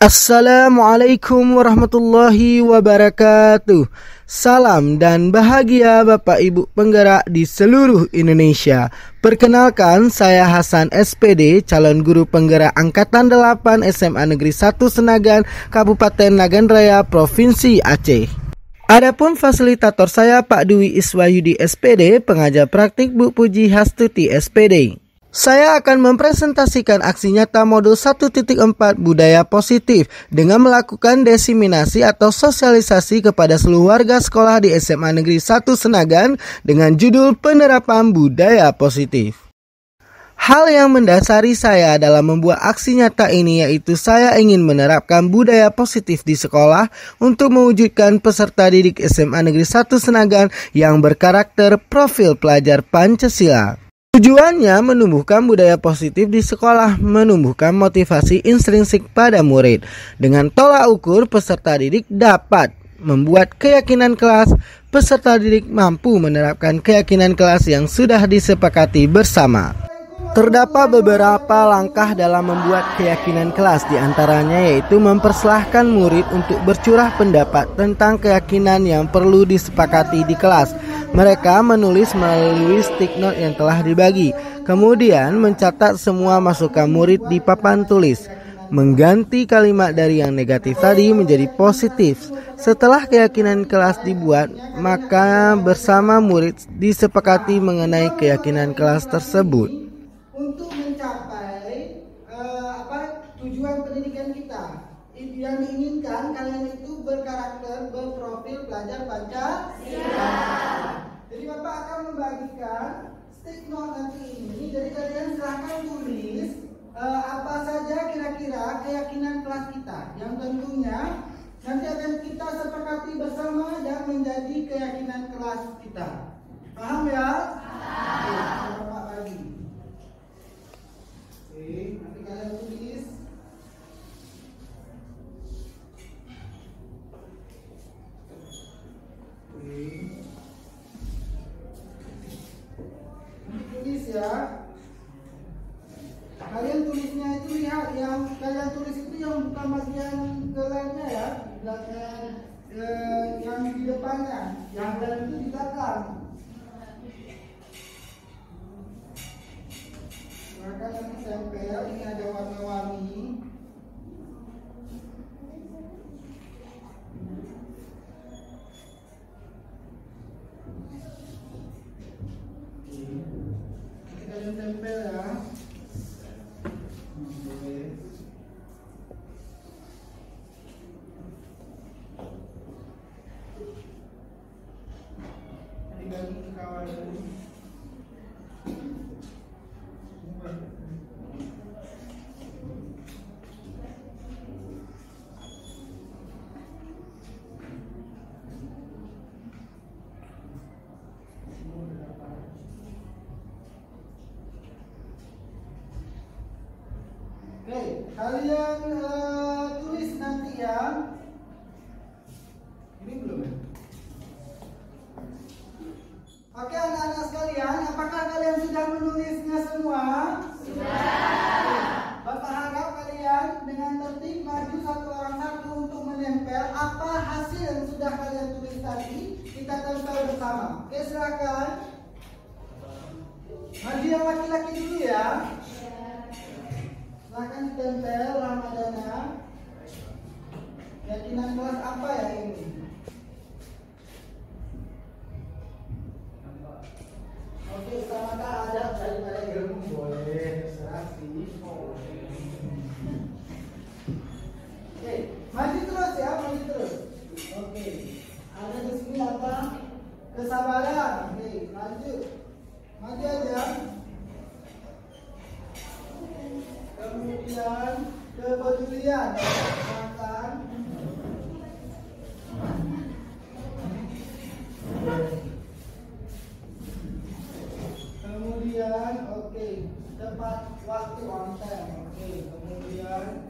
Assalamualaikum warahmatullahi wabarakatuh. Salam dan bahagia Bapak Ibu penggerak di seluruh Indonesia. Perkenalkan, saya Hasan SPD, calon guru penggerak Angkatan 8 SMA Negeri 1 Senagan, Kabupaten Nagan Raya, Provinsi Aceh. Adapun fasilitator saya Pak Dwi Iswayudi SPD, pengajar praktik Bu Puji Hastuti SPD. Saya akan mempresentasikan aksi nyata modul 1.4 budaya positif dengan melakukan desiminasi atau sosialisasi kepada seluruh warga sekolah di SMA Negeri 1 Senagan dengan judul penerapan budaya positif. Hal yang mendasari saya dalam membuat aksi nyata ini yaitu saya ingin menerapkan budaya positif di sekolah untuk mewujudkan peserta didik SMA Negeri 1 Senagan yang berkarakter profil pelajar Pancasila. Tujuannya menumbuhkan budaya positif di sekolah, menumbuhkan motivasi intrinsik pada murid. Dengan tolak ukur, peserta didik dapat membuat keyakinan kelas. Peserta didik mampu menerapkan keyakinan kelas yang sudah disepakati bersama. Terdapat beberapa langkah dalam membuat keyakinan kelas, diantaranya yaitu mempersilahkan murid untuk bercurah pendapat tentang keyakinan yang perlu disepakati di kelas. Mereka menulis melalui stick note yang telah dibagi, kemudian mencatat semua masukan murid di papan tulis. Mengganti kalimat dari yang negatif tadi menjadi positif. Setelah keyakinan kelas dibuat, maka bersama murid disepakati mengenai keyakinan kelas tersebut. Untuk mencapai tujuan pendidikan kita, yang diinginkan kalian itu berkarakter, berprofil pelajar Pancasila. Jadi Bapak akan membagikan stick note nanti ini. Jadi kalian silahkan tulis apa saja kira-kira keyakinan kelas kita, yang tentunya nanti akan kita sepakati bersama dan menjadi keyakinan kelas kita. Paham ya? Paham. Bapak bagi. Oke, nanti kalian tulis. Tulis ya. Kalian tulisnya itu lihat yang kalian tulis itu yang bukan bagian gelangnya ya, belakang yang di depannya, yang lain itu di belakang. Maka nanti tempel, ini ada warna-warni. Kalian tempel ya. Ini bagi ke kawan dulu. Oke, kalian tulis nanti ya. Ini belum ya? Oke anak-anak sekalian, apakah kalian sudah menulisnya semua? Sudah. Bapak harap kalian dengan tertib maju satu orang satu untuk menempel apa hasil yang sudah kalian tulis tadi. Kita tempel bersama. Oke, silakan. Maju yang laki-laki dulu ya. Silahkan ditempel Ramadana. Keyakinan kelas apa ya ini? Oke, sama ada daripada ilmu boleh terserah sih. Oke, maju terus ya, maju terus. Oke, ada di sini apa? Kesabaran. Oke, maju aja. Kemudian kepedulian, makan. Kemudian oke, tepat waktu on time. Oke, kemudian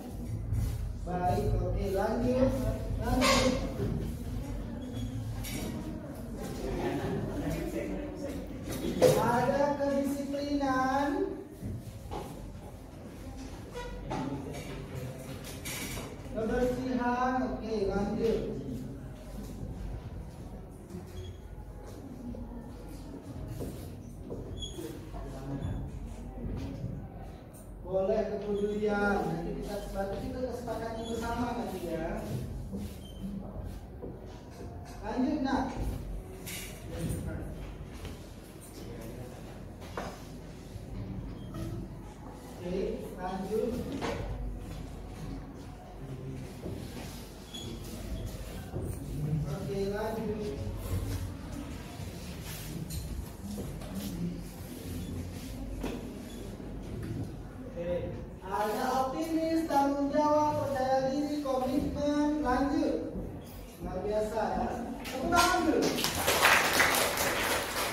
baik, oke, lanjut. Ada kedisiplinan. Oke, lanjut. Boleh kepedulian. Nanti kita kesepakatan bersama nanti ya. Lanjut nak. Oke, lanjut. Oke, lanjut. Oke, ada optimis, tanggung jawab, percaya diri, komitmen. Lanjut. Luar biasa ya. Tepuk tangan dulu.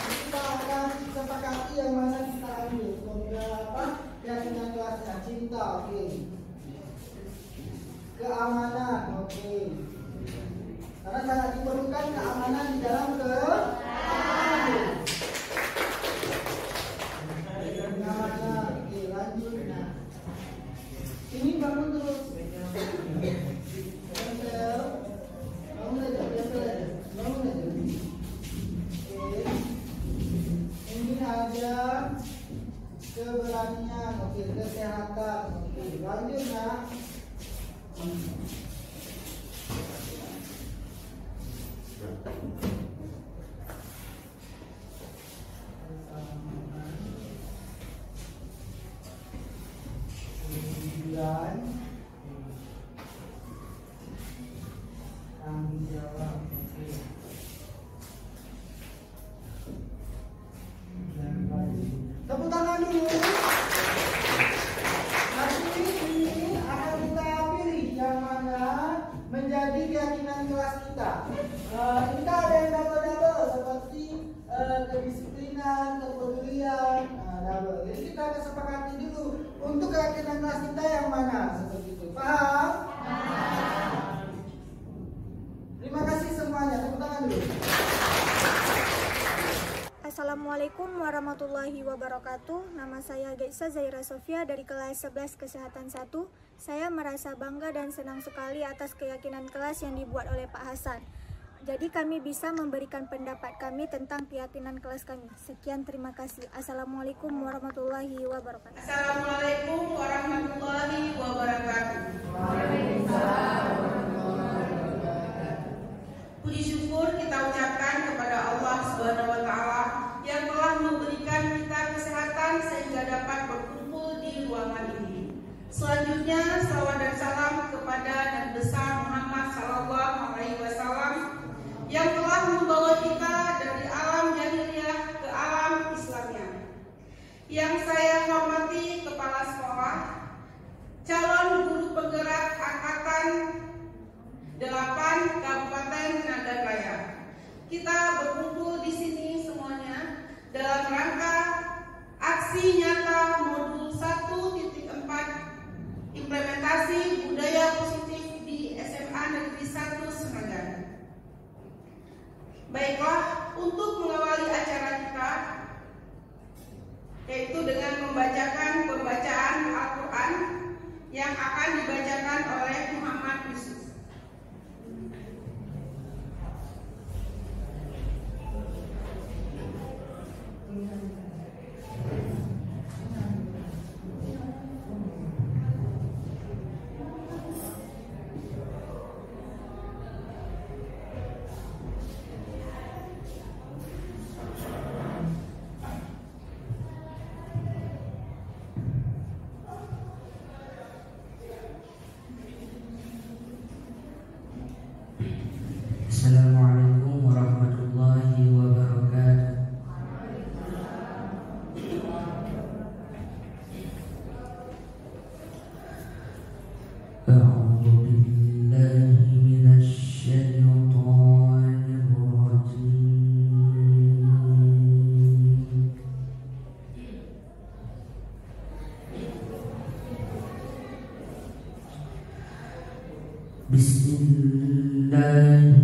Kita akan sepakati yang mana kita ambil. Kemudian apa? Keyakinan kelasnya. Cinta, oke. Keamanan, oke. Karena sangat diperlukan keamanan di dalam keamanan. Oke, lanjut. Nah, ini bangun terus. Bangun aja. Oke. Ini ada keberanian, oke, kesehatan, oke. Lanjut nak. Kemudian tanggung jawab, oke. Tepuk tangan dulu. Nanti ini akan kita pilih yang mana menjadi keyakinan kelas kita. Kita ada yang double seperti kedisiplinan, kepedulian, double. Jadi kita kesepakati dulu untuk keyakinan kelas kita yang mana seperti itu. Paham? Terima kasih semuanya. Tepuk tangan dulu. Assalamualaikum warahmatullahi wabarakatuh. Nama saya Gaisa Zaira Sofia dari kelas 11 Kesehatan 1. Saya merasa bangga dan senang sekali atas keyakinan kelas yang dibuat oleh Pak Hasan. Jadi kami bisa memberikan pendapat kami tentang keyakinan kelas kami. Sekian, terima kasih. Assalamualaikum warahmatullahi wabarakatuh. Assalamualaikum warahmatullahi wabarakatuh. Puji syukur kita ucapkan kepada Allah Subhanahu wa taala yang telah memberikan kita kesehatan sehingga dapat berkumpul di ruangan ini. Selanjutnya salawat dan salam kepada Nabi besar Muhammad sallallahu alaihi wasallam yang telah membawa kita dari alam jahiliyah ke alam Islamiyah. Yang saya hormati kepala sekolah, calon guru penggerak angkatan 8 Kabupaten Nagan Raya. Kita berkumpul di sini semuanya dalam rangka aksi nyata modul 1.4 implementasi budaya positif di SMA Negeri 1 Senagan. Baiklah, untuk mengawali acara kita yaitu dengan membacakan pembacaan Al-Quran yang akan dibacakan oleh Muhammad Yusuf. Assalamualaikum warahmatullahi wabarakatuh. A'udzu billahi minasy syaithanir rajim. Bismillahirrahmanirrahim.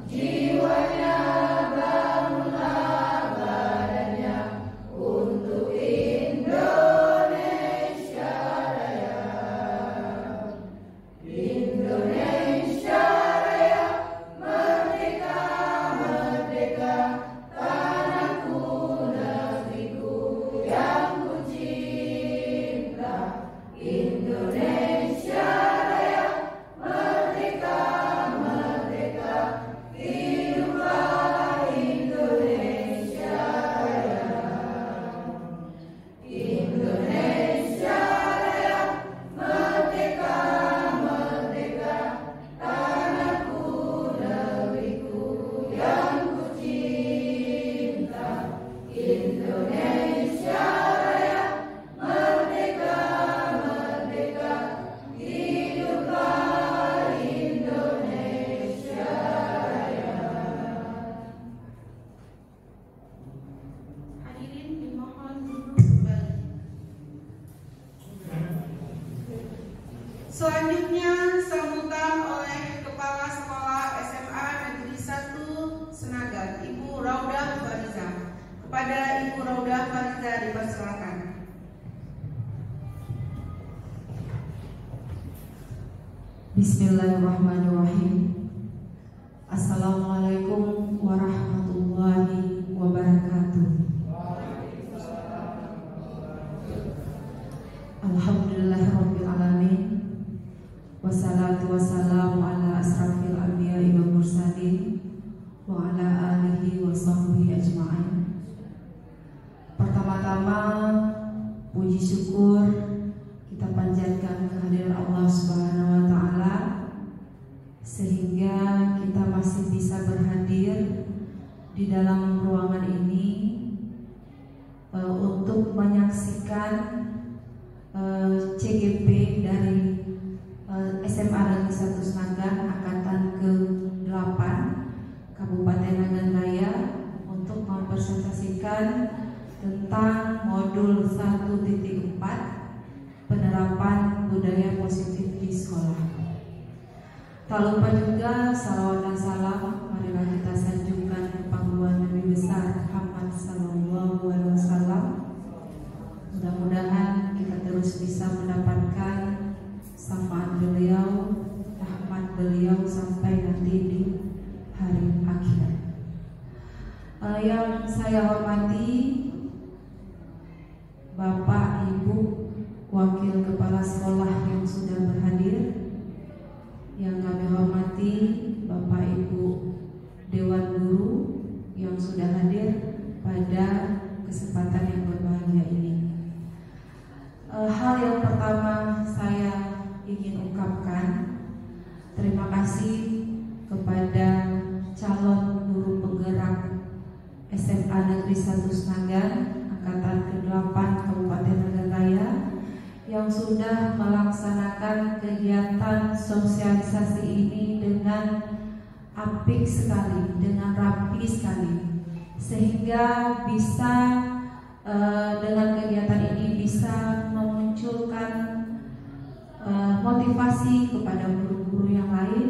Jiwanya bangunlah badannya. Selanjutnya sambutan oleh Kepala Sekolah SMA Negeri 1 Senagan, Ibu Raudah Fariza. Kepada Ibu Raudah Fariza dipersilakan. Bismillahirrahmanirrahim. Assalamualaikum warahmatullahi wabarakatuh. Alhamdulillahirabbil alamin. Wassalatu wassalamu ala asrafil anbiya'i wal mursalin wa ala alihi wa sahbihi ajma'in. Pertama-tama puji syukur kita panjatkan kehadiran Allah Subhanahu wa taala sehingga kita masih bisa berhadir di dalam ruangan ini untuk menyaksikan CGP dari SMA Negeri 1 Senagan Angkatan ke-8 Kabupaten Nagan Raya untuk mempresentasikan tentang modul 1.4 penerapan budaya positif di sekolah. Tak lupa juga salawat dan salam marilah kita sanjungkan kepada Nabi besar Muhammad sallallahu alaihi wasallam. Mudah-mudahan kita terus bisa mendapatkan syafaat beliau, rahmat beliau sampai nanti di hari akhir. Yang saya hormati Bapak, Ibu, Wakil Kepala Sekolah yang sudah berhadir, yang kami hormati Bapak Ibu Dewan Guru yang sudah hadir pada kesempatan yang berbahagia ini. Hal yang pertama saya ingin ungkapkan terima kasih kepada calon guru penggerak SMA Negeri 1 Senagan Angkatan ke-8 Kabupaten Nagan Raya yang sudah melaksanakan kegiatan sosialisasi ini dengan apik sekali, dengan rapi sekali, sehingga bisa dengan kegiatan ini bisa memunculkan motivasi kepada guru-guru yang lain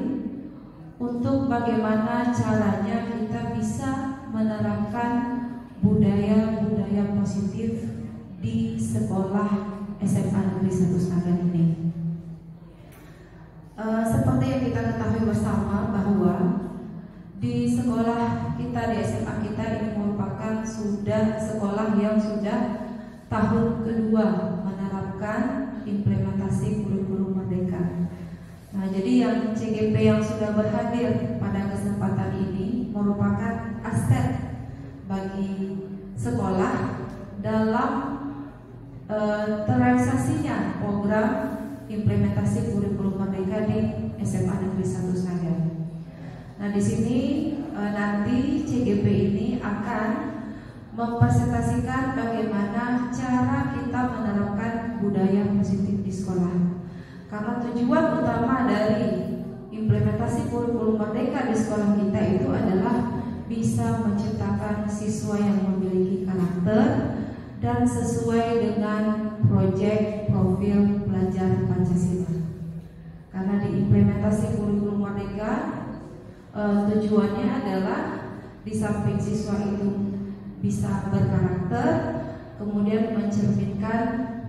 untuk bagaimana caranya kita bisa menerapkan budaya-budaya positif di sekolah SMA Negeri 1 Senagan ini. Seperti yang kita ketahui bersama bahwa di sekolah kita, di SMA kita ini merupakan sudah sekolah yang sudah tahun kedua menerapkan implementasi kurikulum merdeka. Nah, jadi yang CGP yang sudah berhadir pada kesempatan ini merupakan aset bagi sekolah dalam terrealisasinya program implementasi kurikulum merdeka di SMA Negeri 1 Senagan. Nah, di sini nanti CGP ini akan mempresentasikan bagaimana cara kita menerapkan budaya positif di sekolah. Karena tujuan utama dari implementasi kurikulum merdeka di sekolah kita itu adalah bisa menciptakan siswa yang memiliki karakter dan sesuai dengan proyek profil pelajar Pancasila. Karena di implementasi kurikulum merdeka tujuannya adalah di samping siswa itu bisa berkarakter, kemudian mencerminkan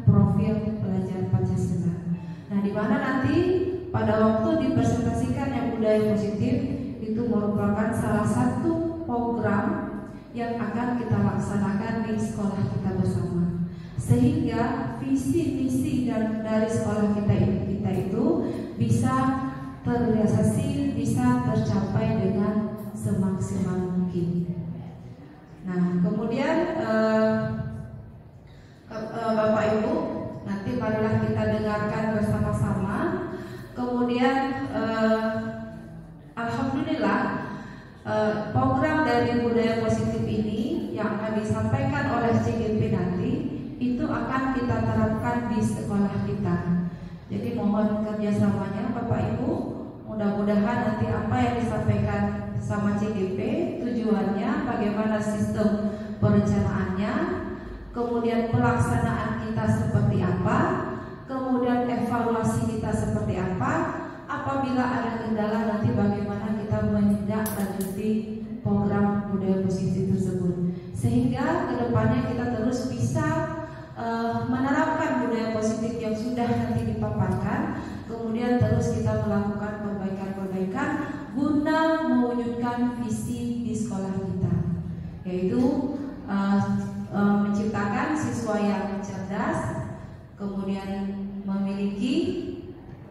profil pelajar Pancasila. Nah, di mana nanti pada waktu dipresentasikan yang budaya positif itu merupakan salah satu program yang akan kita laksanakan di sekolah kita bersama, sehingga visi misi dan dari sekolah kita itu bisa terrealisasi, bisa tercapai dengan semaksimal mungkin. Nah, kemudian Bapak Ibu, nanti marilah kita dengarkan bersama-sama. Kemudian alhamdulillah program dari budaya positif ini yang akan disampaikan oleh CGP nanti itu akan kita terapkan di sekolah kita. Jadi mohon kerjasamanya Bapak Ibu. Mudah-mudahan nanti apa yang disampaikan sama CGP tujuannya bagaimana sistem perencanaannya, kemudian pelaksanaan kita seperti apa, kemudian evaluasi evaluasi kita seperti apa, apabila ada kendala nanti bagaimana kita menindaklanjuti program budaya positif tersebut, sehingga kedepannya kita terus bisa menerapkan budaya positif yang sudah nanti dipaparkan, kemudian terus kita melakukan perbaikan-perbaikan guna mewujudkan visi di sekolah kita, yaitu menciptakan siswa yang cerdas, kemudian memiliki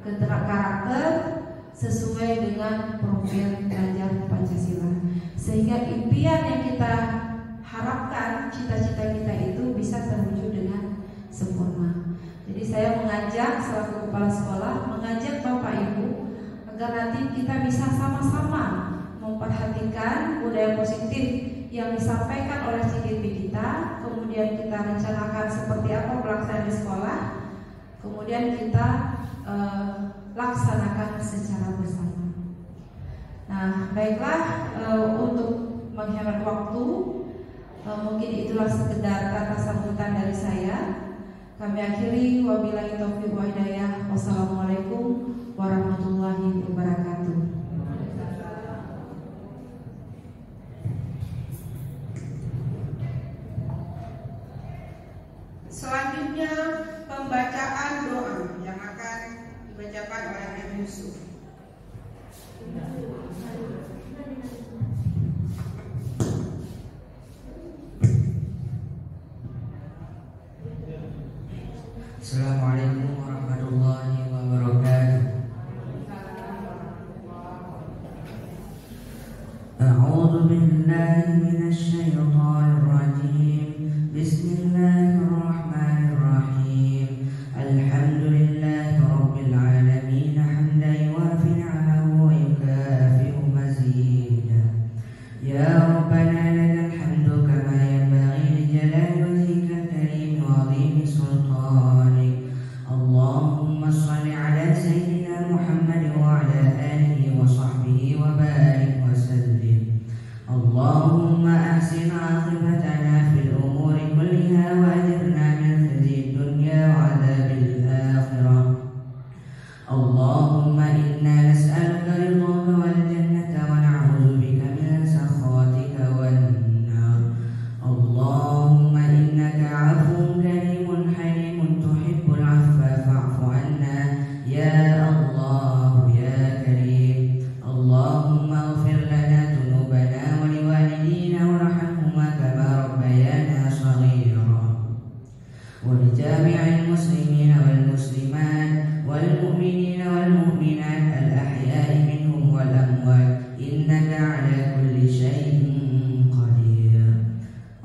karakter sesuai dengan profil belajar Pancasila, sehingga impian yang kita harapkan, cita-cita kita itu bisa terwujud dengan sempurna. Jadi saya mengajak selaku kepala sekolah, mengajak Bapak Ibu agar nanti kita bisa sama-sama memperhatikan budaya positif yang disampaikan oleh CDP kita, kemudian kita rencanakan seperti apa pelaksanaan di sekolah, kemudian kita laksanakan secara bersama. Nah, baiklah, untuk menghemat waktu, mungkin itulah sekedar kata sambutan dari saya. Kami akhiri, wabillahi taufiq wa hidayah. Wassalamualaikum warahmatullahi wabarakatuh. Selanjutnya pembacaan doa yang akan dibacakan oleh M. Yusuf. Assalamualaikum warahmatullahi wabarakatuh. A'udzu billahi minasy syaithanir rajim. Bismillahirrahmanirrahim. Alhamdulillahi rabbil alamin hamdan yuwafi ni'amahu wa yukafi'u mazidah. Ya Rabbana lakal hamdu kama yanbaghi li jalali wajhikal karim wa 'azimi sultanik. Allahumma shalli ala sayyidina Muhammad wa ala alihi wa sahbihi wa barik wa sallim. Allahumma ahsin 'aqibatana fil umuri kulliha wa ajirna min khizyi dunya wa 'adzabil akhirah. Allahumma inna nas'aluka ridhaka wal jannata wa na'udzu bika min sakhatika wan nar. Allahumma innaka 'afuwwun karimun halimun tuhibbul 'afwa fa'fu 'anna ya Allah ya Karim. Allahumma ighfir lana dhunubana wa liwalidina warhamhuma kama rabbayana shaghira. Wa li jami'il muslimina wal muslimat wal mu'minina wal mu'minat al ahya'i minhum wal amwat innaka 'ala kulli syai'in qadir.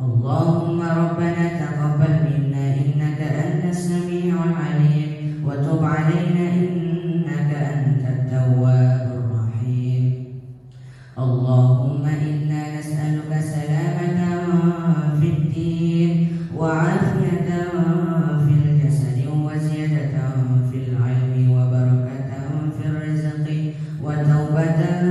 Allahumma rabbana taqabbal minna innaka antas sami'ul 'alim wa tub 'alaina innaka antat tawwabur rahim. Allahumma inna nas'aluka salamatan fid din wa 'afiyatan fil jasadi wa ziyadatan fil 'ilmi wa barakatan fil rizqi wa taubatan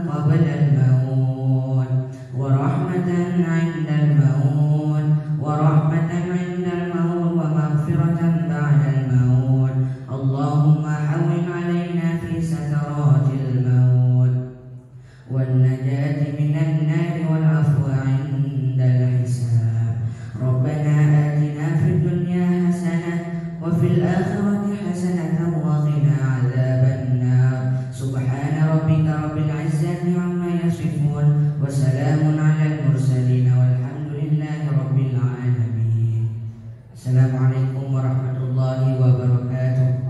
qabla al-maut wa rahmatan 'inda al-maut wa rahmatan 'inda al-maut wa maghfiratan ba'da al-maut. Allahumma hawwin 'alaina fi sakaratil maut wan najati minan nar wal 'afwa 'inda al-hisab. Rabbana atina fid dunya hasanah wa fil akhirati hasanatan wa qina 'adzaban nar. Subhana rabbika rabbil 'izzati 'amma yasifun wa salamun 'alal mursalin walhamdulillahi rabbil 'alamin. Assalamualaikum warahmatullahi wabarakatuh.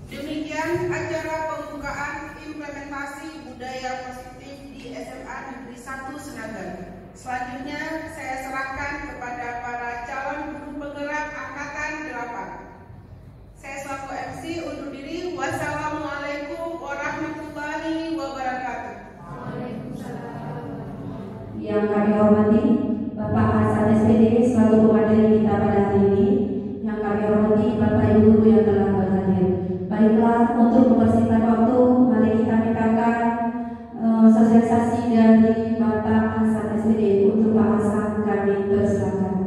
Demikian acara pembukaan implementasi budaya positif di SMA Negeri 1 Senagan. Selanjutnya saya serahkan kepada para calon guru penggerak angkatan 8. Saya selaku MC undur diri. Wassalamualaikum warahmatullahi wabarakatuh. Yang kami hormati Bapak Hasan SPD selaku pemateri kita pada hari ini, yang kami hormati Bapak Ibu guru yang telah berhadir. Baiklah, untuk mempersingkat waktu, mari kita mintakan sosialisasi dari Bapak Hasan SPD. Untuk Pak Hasan kami persilakan.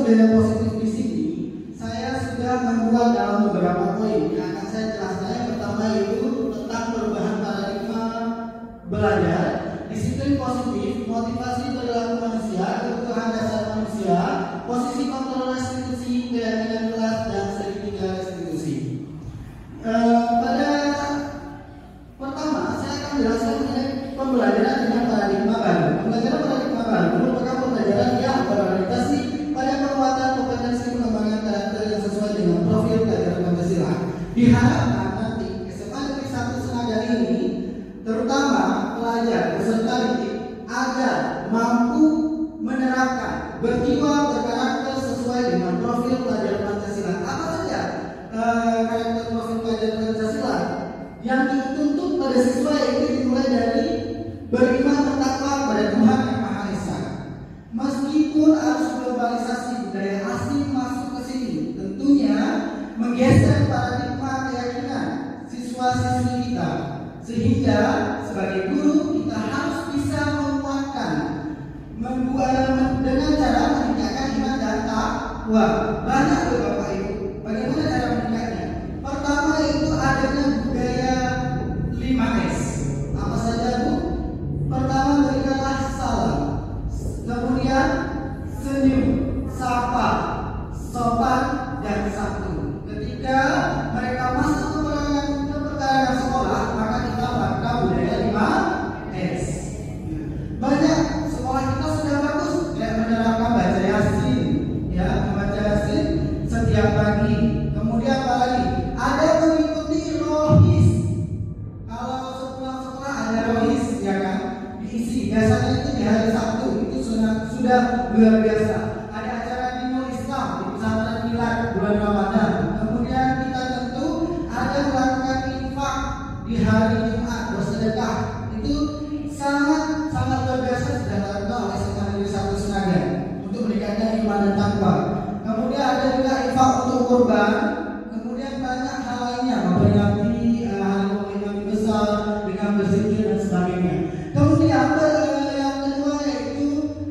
budaya positif di sini saya sudah membuat dalam beberapa poin yang akan saya jelaskan. Yang pertama yaitu tentang perubahan paradigma belajar, disiplin positif, motivasi perilaku manusia, kebutuhan dasar manusia, posisi kontrol restitusi, keyakinan kelas, dan segitiga restitusi. Pada pertama saya akan menjelaskan mengenai pembelajaran dengan paradigma baru. Pembelajaran paradigma baru merupakan pembelajaran yang berorientasi pada penguatan kompetensi pengembangan karakter yang sesuai dengan profil pelajaran Pancasila. Diharapkan nanti SMA Negeri 1 Senagan ini, terutama pelajar peserta didik, agar mampu menerapkan berjiwa berkarakter sesuai dengan profil pelajaran Pancasila. Apa saja karakter profil pelajaran Pancasila yang dituntut pada siswa, itu dimulai dari beriman bertakwa kepada Tuhan Yang Maha Esa. Meskipun arus globalisasi budaya asing masuk ke sini, tentunya menggeser paradigma keyakinan siswa-siswi kita, sehingga sebagai guru kita harus bisa menguatkan dengan cara meningkatkan iman dan takwa. Banyak loh Bapak Ibu. Bagaimana cara meningkatnya? Pertama itu adanya budaya 5S. Apa saja Bu? Pertama, berikanlah salam. Kemudian senyum, sapa, sopan, dan santun. Ketika mereka masuk ke perkarangan sekolah, maka kita lakukan budaya 5S. Banyak sekolah kita sudah bagus, kayak menerapkan baca yasin, ya, membaca yasin setiap pagi. Kemudian apa lagi? Ada mengikuti rohis. Kalau sepulang sekolah ada rohis, ya kan? Diisi. Biasanya itu di hari Sabtu, itu sudah luar biasa. Ada acara dinul Islam di pesantren kilat bulan Ramadan. Kemudian kita tentu ada melakukan infak di hari Jumat, bersedekah. Itu sangat luar biasa sudah dilakukan oleh SMA Negeri 1 Senagan untuk meningkatkan iman dan takwa. Kemudian ada juga infak untuk kurban. Kemudian banyak hal lainnya, memperingati hari Nabi besar dengan berzikir dan sebagainya. Kemudian yang kedua yaitu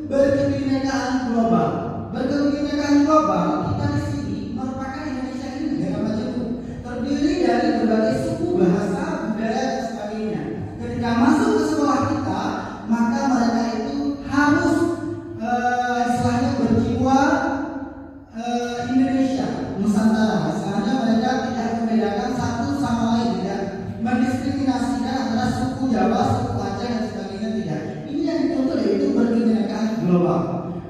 berkebinekaan global. Berkebinekaan global, kita di sini merupakan Indonesia ini negara majemuk, terdiri dari berbagai suku, bahasa, budaya dan sebagainya. Ketika masuk ke sekolah kita, maka mereka itu harus istilahnya berjiwa Indonesia, Nusantara. Istilahnya mereka tidak membedakan satu sama lain, tidak mendiskriminasikan antara suku Jawa, suku Aceh dan sebagainya, tidak. Ini yang dituntut yaitu berkebinekaan global.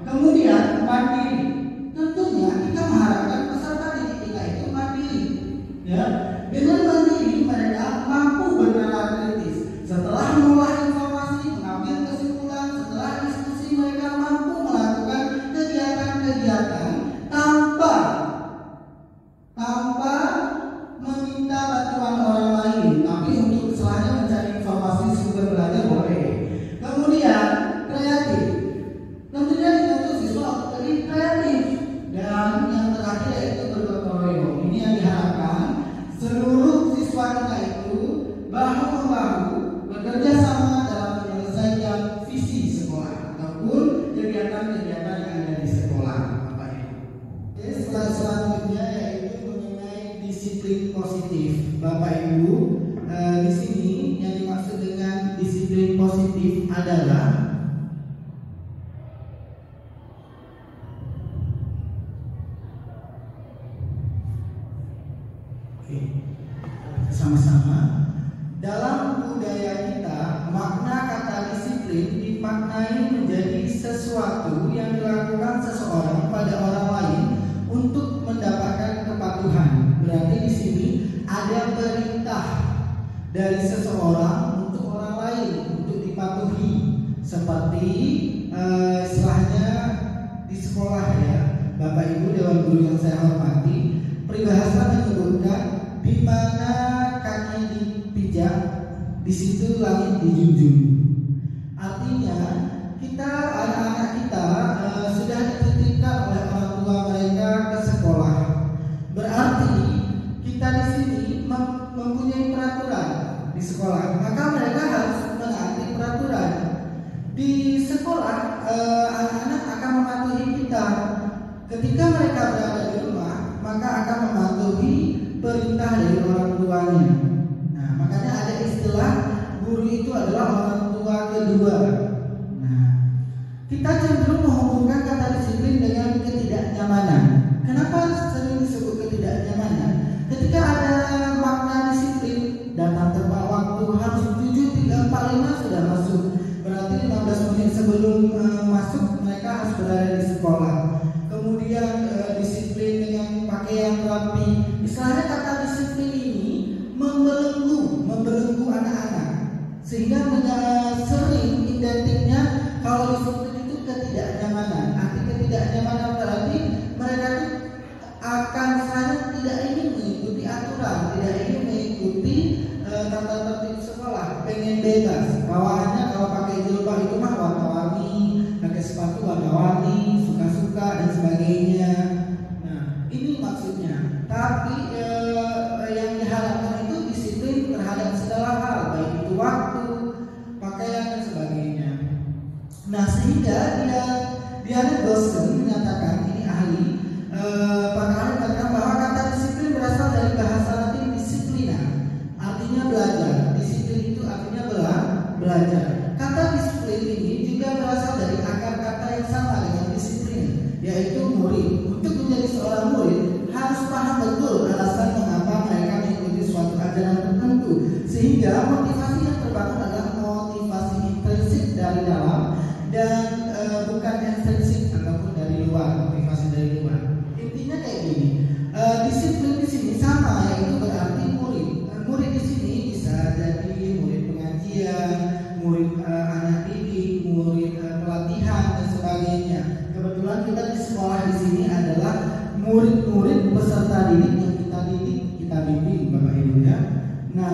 Kemudian mandiri. Tentunya kita mengharapkan peserta didik kita itu mandiri, ya. Dengan mandiri mereka mampu bernalar kritis. Setelah mengolah informasi, mengambil kesimpulan, setelah diskusi mereka mampu melakukan kegiatan-kegiatan tanpa meminta bantuan orang lain, tapi untuk istilahnya mencari informasi sumber belajar boleh. Kemudian kreatif. Tentunya dituntut siswa untuk lebih kreatif. Dan yang terakhir yaitu bergotong royong. Ini yang diharapkan seluruh siswa kita itu bahu-membahu bekerja sama dalam menyelesaikan visi sekolah ataupun kegiatan-kegiatan yang ada di sekolah, Bapak Ibu. Oke, selanjutnya yaitu mengenai disiplin positif, Bapak Ibu. Di sini yang dimaksud dengan disiplin positif adalah sama-sama. Dalam budaya kita, makna kata disiplin dimaknai menjadi sesuatu yang dilakukan seseorang pada orang lain untuk mendapatkan kepatuhan. Berarti di sini ada perintah dari seseorang untuk orang lain untuk dipatuhi. Seperti istilahnya di sekolah, ya, Bapak Ibu Dewan Guru yang saya hormati, peribahasa menyebutkan di mana kaki dipijak, di situ langit dijunjung. Artinya kita, anak-anak kita sudah dititipkan oleh orang tua mereka ke sekolah. Berarti kita di sini mempunyai peraturan di sekolah, maka mereka harus menaati peraturan. Di sekolah anak-anak akan mematuhi kita. ketika mereka berada di rumah, maka akan mematuhi perintah dari orang tuanya. Nah, makanya ada istilah guru itu adalah orang tua kedua. Nah, kita cenderung menghubungkan kata disiplin dengan ketidaknyamanan. Kenapa sering disebut ketidaknyamanan? Ketika ada makna disiplin, datang tepat waktu, harus 7.345 sudah masuk. Berarti 15 menit sebelum masuk mereka harus berada di sekolah. Kemudian disiplin dengan pakaian rapi. Istilahnya kata disiplin ini membelenggu anak-anak, sehingga sering identiknya kalau disiplin itu ketidaknyamanan. Arti ketidaknyamanan berarti mereka akan sangat tidak ingin mengikuti aturan, tidak ingin mengikuti tata tertib sekolah, pengen bebas. Bawaannya kalau pakai jilbab itu mah warna-warni, pakai sepatu warna-warni, suka-suka dan sebagainya. Nah, ini maksudnya. Tapi yang diharapkan itu disiplin terhadap segala hal, baik itu waktu, pakaian dan sebagainya. Nah, sehingga Diana Dawson menyatakan, ini ahli pakar, mengatakan bahwa kata disiplin berasal dari bahasa Latin disiplina, artinya belajar. Disiplin itu artinya belajar. Kata disiplin ini juga berasal dari akar kata yang sama dengan disiplin, yaitu murid. Untuk menjadi seorang murid harus paham betul alasan mengapa mereka mengikuti suatu ajaran tertentu, sehingga motivasi yang terbangun adalah motivasi intrinsik dari dalam dan bukan ekstrinsik ataupun dari luar, motivasi dari luar. Intinya kayak gini, disiplin di sini sama, yaitu berarti murid. Murid di sini bisa jadi murid pengajian, murid anak didik, murid pelatihan dan sebagainya. Kebetulan kita di sekolah di sini adalah murid-murid peserta didik yang kita didik, kita bimbing Bapak Ibu ya. Nah,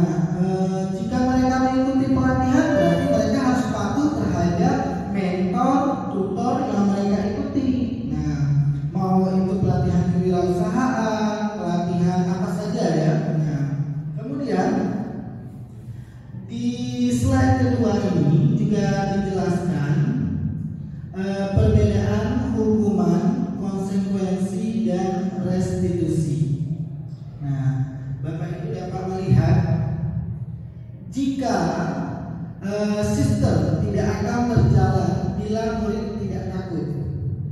jika mereka mengikuti pelatihan, berarti mereka harus patuh terhadap mentor, tutor yang mereka ikuti. Nah, mau itu pelatihan kewirausahaan, pelatihan apa saja ya. Nah, kemudian di slide kedua ini juga dijelaskan perbedaan hukuman, konsekuensi dan restitusi. Nah, Bapak Ibu dapat melihat jika sistem tidak akan berjalan bila murid tidak takut.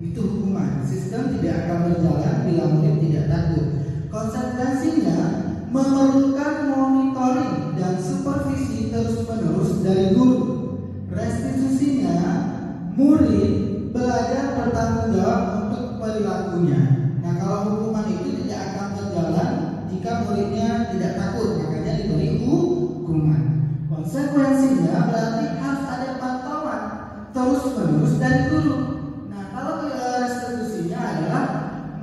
Itu hukuman. Sistem tidak akan berjalan bila murid tidak takut. Konsekuensinya memerlukan monitoring dan supervisi terus-menerus dari guru. Restitusinya murid belajar bertanggung jawab untuk perilakunya. Nah, kalau hukuman itu tidak akan berjalan jika muridnya tidak takut, makanya diberi hukuman. Konsekuensinya berarti harus ada pantauan terus-menerus dari guru. Nah, kalau restitusinya adalah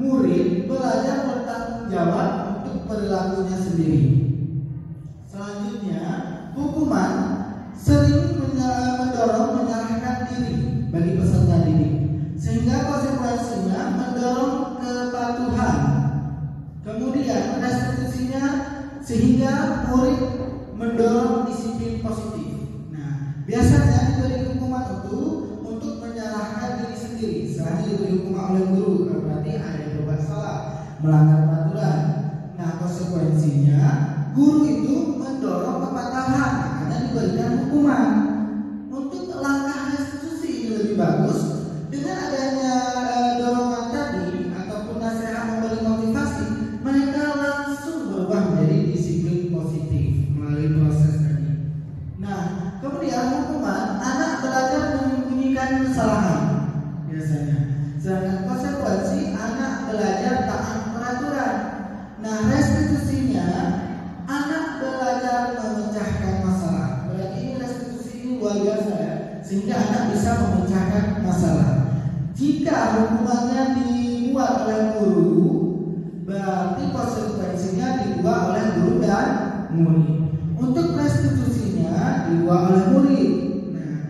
murid belajar bertanggung jawab untuk perilakunya sendiri. Selanjutnya, hukuman sering mendorong menyalahkan diri bagi peserta didik, sehingga konsekuensinya mendorong kepatuhan. Kemudian restitusinya sehingga murid mendorong disiplin positif. Nah, biasanya diberi hukuman untuk menyalahkan diri sendiri. Selanjutnya diberi hukuman oleh guru, berarti ada yang berbuat salah, melanggar peraturan. Nah, konsekuensinya guru itu mendorong kepatuhan, karena diberikan hukuman. Untuk langkah restitusi ini lebih bagus dengan adanya dorongan tadi ataupun nasihat memberi motivasi, mereka langsung berubah menjadi disiplin positif melalui proses tadi. Nah, kemudian hukuman, anak belajar menyembunyikan kesalahan biasanya. Sedangkan konsekuensi, anak belajar taat peraturan. Nah, restitusinya, anak belajar memecahkan masalah. Berarti ini restitusi ini luar biasa ya, sehingga anak bisa memecahkan masalah. Jika hukumannya dibuat oleh guru, berarti konsekuensinya dibuat oleh guru dan murid. Untuk restitusinya dibuat oleh murid. Nah,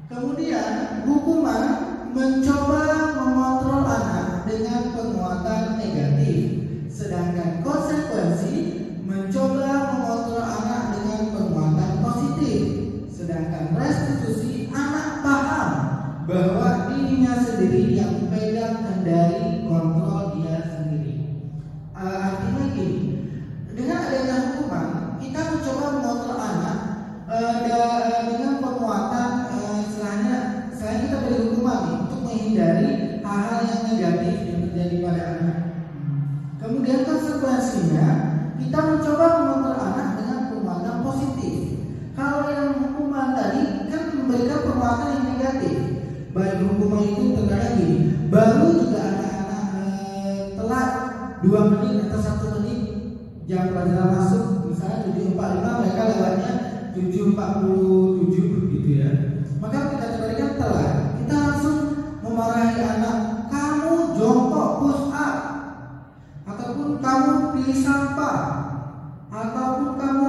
kemudian hukuman mencoba mengontrol anak dengan penguatan negatif, sedangkan konsekuensi mencoba mengontrol anak dengan penguatan positif. Sedangkan restitusi, anak paham bahwa dirinya sendiri yang pegang kendali kontrol dia sendiri. Artinya gini, dengan adanya hukuman kita mencoba mengontrol anak dengan penguatan selain kita beri hukuman untuk menghindari hal-hal yang negatif yang terjadi pada anak. Kemudian konsekuensinya kita mencoba mengontrol anak dengan penguatan positif. Kalau yang hukuman tadi kan memberikan penguatan yang negatif, baik hukuman itu terkadang gini, baru juga anak-anak telat 2 menit atau 1 menit jam pelajaran masuk, misalnya 7.45 mereka lewatnya 7.47 gitu ya. Maka kita berikan telat, kita langsung memarahi anak, kamu jongkok push up, ataupun kamu pilih sampah, ataupun kamu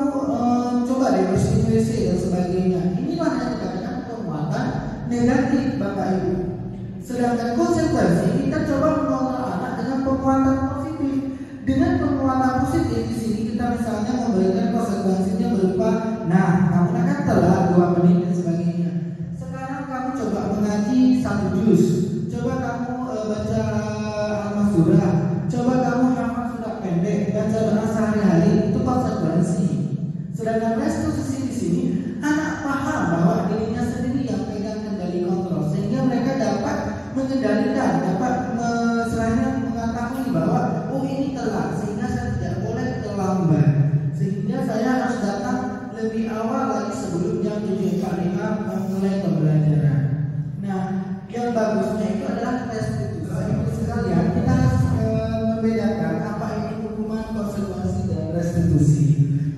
coba deh bersih WC dan sebagainya. Inilah yang dikatakan penguatan negatif Bapak Ibu. Sedangkan konsekuensi kita coba mengontrol anak dengan penguatan positif. Dengan penguatan positif di sini kita misalnya memberikan konsekuensinya berupa, nah kamu akan telat 2 menit dan sebagainya. Sekarang kamu coba mengaji 1 juz, coba kamu baca Al-Masturah, coba kamu hafal surat pendek, baca doa sehari-hari, itu konsekuensi. Sedangkan restitusi di sini anak paham bahwa dirinya sendiri yang pegang kendali kontrol, sehingga mereka dapat mengendalikan, dapat mengetahui bahwa oh ini telat, sehingga saya tidak boleh terlambat, sehingga saya harus datang lebih awal lagi sebelum jam 7.45 mulai pembelajaran. Nah, yang bagusnya itu adalah restitusi. Ibu sekalian, kita harus membedakan apa ini hukuman, konsekuensi, dan restitusi.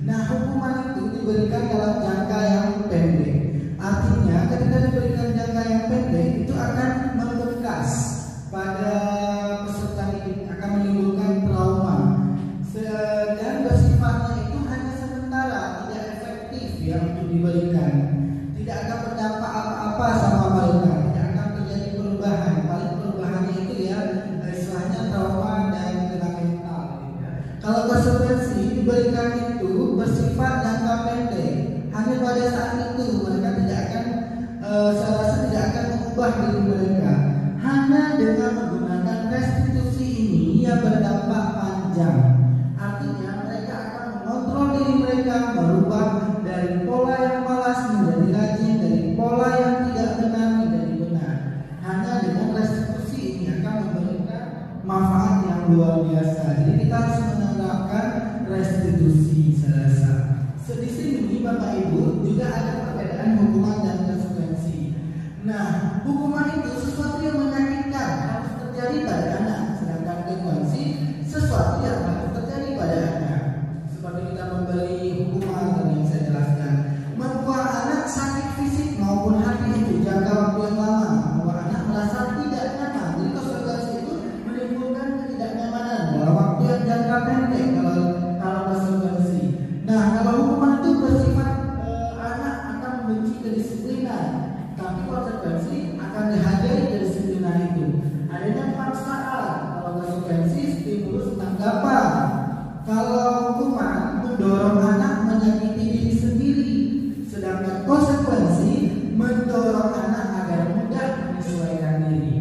Nah, hukuman itu diberikan dalam jangka yang pendek. Artinya, ketika diberikan jangka yang pendek, itu akan membekas pada peserta didik, akan menimbulkan trauma. Dan bersifatnya itu hanya sementara, tidak efektif ya untuk diberikan. Tidak akan berdampak apa-apa sama mereka, tidak akan terjadi perubahan. Paling perubahannya itu ya istilahnya trauma dan kena mental. Kalau konsekuensi diberikan itu bersifat jangka pendek, hanya pada saat itu mereka tidak akan, saya rasa tidak akan mengubah diri mereka. Hanya dengan menggunakan restitusi ini yang berdampak panjang. Artinya mereka akan mengontrol diri mereka, merubah dari pola yang malas menjadi rajin, dari pola yang tidak benar menjadi benar. Hanya dengan restitusi ini akan memberikan manfaat yang luar biasa. Jadi kita harus menerapkan restitusi, saya rasa. Di sini Bapak Ibu juga ada perbedaan hukuman dan konsekuensi. Nah, hukuman itu sesuatu yang menyakitkan harus terjadi pada anak, sedangkan konsekuensi sesuatu yang harus terjadi pada anak. Seperti kita memberi hukuman tadi yang saya jelaskan, membuat anak sakit fisik maupun hati itu jangka waktu yang lama, membuat anak merasa tidak nyaman. Jadi konsekuensi itu menimbulkan ketidaknyamanan dalam waktu yang jangka pendek kalau konsekuensi. Nah, kalau hukuman itu bersifat anak akan membenci kedisiplinan, tapi konsekuensi akan dihargai kedisiplinan itu. Adanya paksaan, kalau konsekuensi stimulus tanggapan. Kalau hukuman mendorong anak menyakiti diri sendiri, sedangkan konsekuensi mendorong anak agar mudah menyesuaikan diri.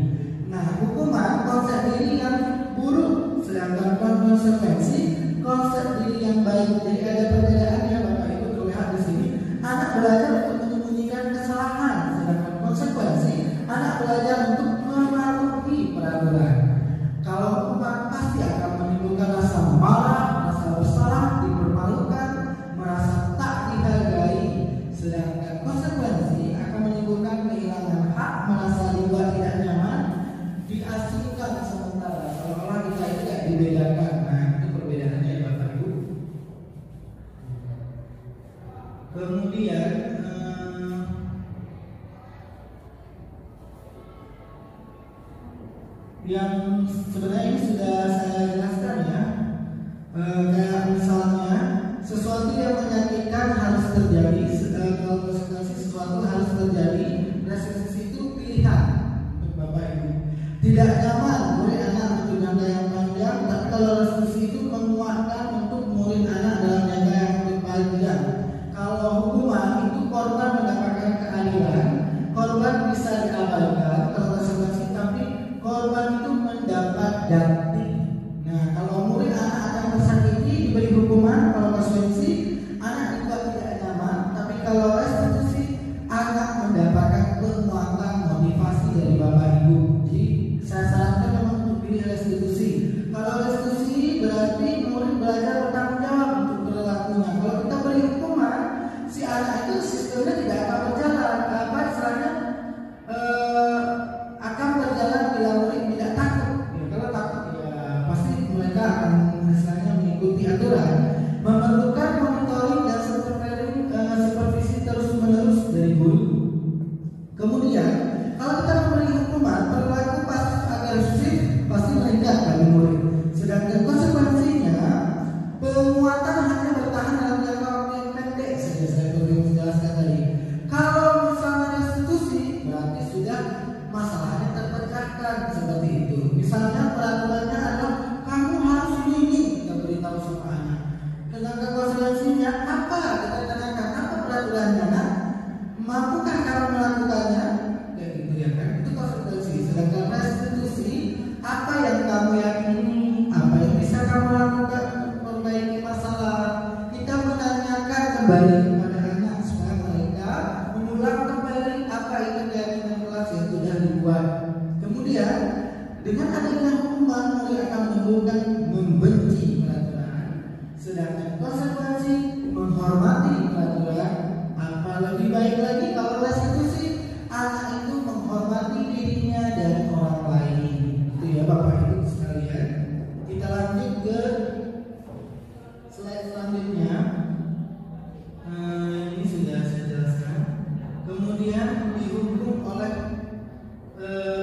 Nah, hukuman konsep diri yang buruk, sedangkan konsekuensi konsep diri yang baik. Jadi ada perbedaannya Bapak Ibu terlihat di sini. Anak belajar untuk menyembunyikan kesalahan, sedangkan konsekuensi anak belajar untuk mematuhi peraturan. Kalau hukuman pasti akan menimbulkan rasa marah, rasa bersalah, dipermalukan, merasa tak dihargai, sedangkan konsekuensi akan menimbulkan kehilangan hak, merasa dibuat tidak nyaman, diasingkan sementara, seolah-olah kita tidak dibedakan. Nah, itu perbedaannya ya Bapak Ibu. Kemudian yang sebenarnya ini sudah saya jelaskan ya, kayak misalnya sesuatu yang menyakitkan harus terjadi, kalau konsekuensi sesuatu harus terjadi. Restitusi itu pilihan untuk Bapak Ibu. Tidak nyaman murid anak untuk jangka yang panjang, tapi kalau restitusi itu menguatkan untuk murid anak dalam jangka yang lebih panjang. Kalau hukuman itu korban mendapatkan keadilan, korban bisa diabaikan. Kalau konsekuensi ganti. Nah, kalau murid anak akan tersakiti diberi hukuman, kalau konsekuensi anak dibuat tidak nyaman. Tapi kalau restitusi anak mendapatkan penguatan motivasi dari bapak ibu. Jadi saya sarankan memang untuk pilih restitusi. Kalau restitusi berarti murid belajar bertanggung jawab untuk perilakunya. Kalau kita beri hukuman, si anak itu sistemnya tidak akan berjalan. Apa istilahnya? Akan berjalan bila murid tidak takut. Ya, kalau takut ya pasti mereka akan istilahnya mengikuti aturan. Memerlukan monitoring dan supervisi terus-menerus dari guru. Kemudian kalau kita memberi hukuman, perilaku pasif agresif pasti meningkat bagi murid. Sedangkan konsekuensinya penguatan hanya bertahan dalam jangka waktu yang pendek saja. Saya perlu menjelaskan tadi. Kalau misalnya restitusi berarti sudah masalahnya terpecahkan seperti itu. Misalnya peraturannya adalah kamu harus ini, kita beritahu sama anak. Sedangkan konsekuensinya apa? Kita tanyakan apa peraturannya, nak? Mampukah kamu melakukannya? Kayak gitu ya kan? Itu konsekuensi. Sedangkan restitusi, apa yang kamu yakini, apa yang bisa kamu lakukan untuk memperbaiki masalah. Kita menanyakan kembali kepada anak supaya mereka mengulang kembali apa itu keyakinan kelas yang sudah dibuat. Kemudian dengan adanya hukuman murid akan menimbulkan membenci peraturan. Sedangkan konsekuensi menghormati peraturan. Apa lebih baik lagi kalau restitusi, anak itu menghormati dirinya dan orang lain. Itu ya Bapak Ibu sekalian. Kita lanjut ke slide selanjutnya. Ini sudah saya jelaskan. Kemudian dihukum oleh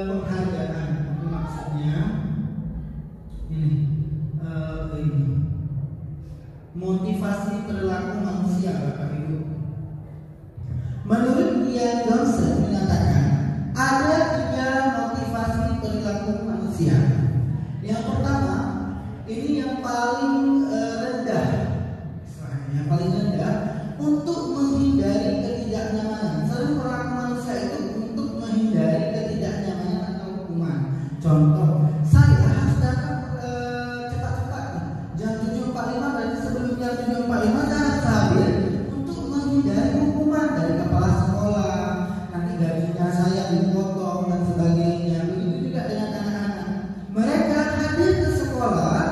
penghargaan. Itu maksudnya ini motivasi perilaku manusia, Bapak Ibu. Menurut Ian Johnson menyatakan ada 3 motivasi perilaku manusia. Yang pertama, ini yang paling rendah, yang paling rendah untuk menghindari ketidaknyamanan. Sering perilaku manusia itu untuk menghindari ketidaknyamanan atau hukuman. Contoh, saya harus datang cepat-cepat jam 7.45, berarti sebelum jam 7.45 saya harus hadir untuk menghindari hukuman dari kepala sekolah. Nanti gajinya saya dipotong dan sebagainya. Begitu juga dengan anak-anak. Mereka hadir ke sekolah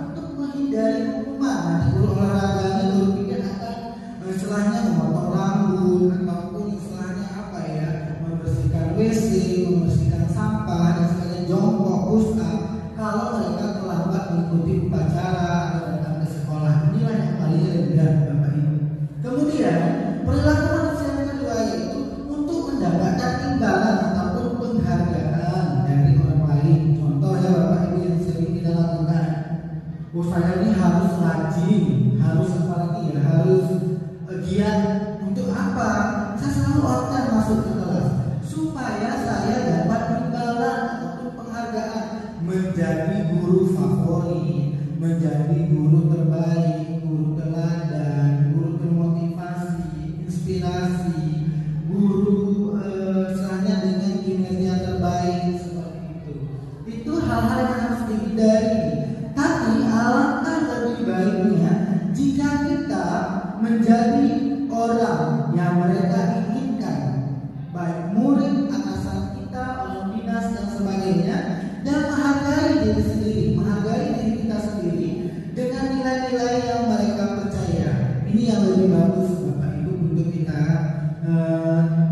untuk menghindari hukuman. Nanti guru olahraganya guru pikir akan istilahnya memotong rambut ataupun istilahnya apa ya, membersihkan WC, membersihkan sampah dan sebagainya, jongkok, push up. Kalau mereka terlambat mengikuti upacara atau datang ke sekolah, inilah yang paling rendah Bapak Ibu. Kemudian perilaku manusia yang kedua yaitu untuk mendapatkan imbalan ataupun penghargaan dari orang lain. Contoh ya Bapak Ibu yang sering kita lakukan. Saya ini harus rajin, harus apa lagi ya, harus giat. Untuk apa? Saya selalu order masuk ke kelas supaya saya dapat imbalan ataupun penghargaan, menjadi guru favorit, menjadi guru terbaik, guru teladan, guru termotivasi, inspirasi, guru istilahnya dengan kinerja terbaik seperti itu. Itu hal-hal yang harus dihindari. Tapi alangkah lebih baiknya jika kita menjadi orang yang mereka inginkan, baik murid, atasan kita, orang dinas dan sebagainya, dan menghargai diri sendiri, menghargai diri kita sendiri dengan nilai-nilai yang mereka percaya. Ini yang lebih bagus Bapak Ibu untuk kita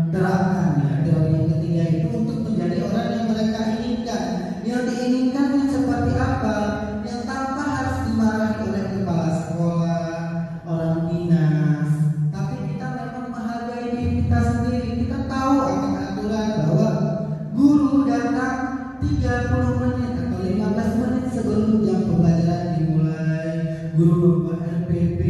terapkan ya. Teori yang ketiga itu untuk menjadi orang yang mereka inginkan. Yang diinginkan yang seperti apa? Yang tanpa harus dimarahi oleh kepala sekolah, orang dinas. Tapi kita memang menghargai diri kita sendiri. Kita tahu akan aturan bahwa guru datang 30 menit atau 15 menit sebelum jam pembelajaran dimulai. Guru membuat RPP,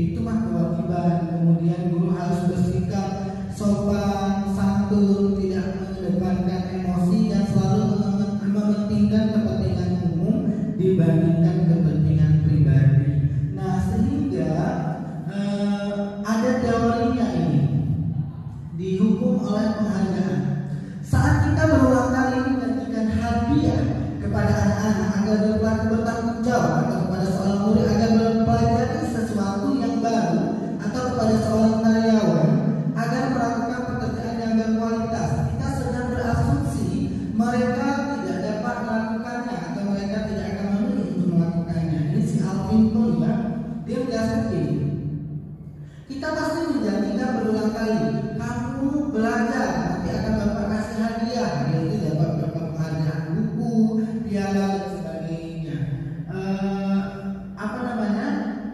itu mah kewajiban. Kemudian guru harus bersikap sopan, santun, tidak mengedepankan emosi dan selalu mementingkan kepentingan umum dibanding agar bertanggung jawab, atau kepada seorang murid agar mempelajari sesuatu yang baru, atau kepada seorang karyawan agar melakukan pekerjaan yang berkualitas, kita sedang berasumsi mereka tidak dapat melakukannya atau mereka tidak akan memilih untuk melakukannya. Ini si Alvin pun ya, dia menjelaskan ini. Kita pasti menjanjikan berulang kali, kamu belajar, nanti akan Bapak kasih hadiah, yaitu dapat penghargaan buku, piala dan sebagainya.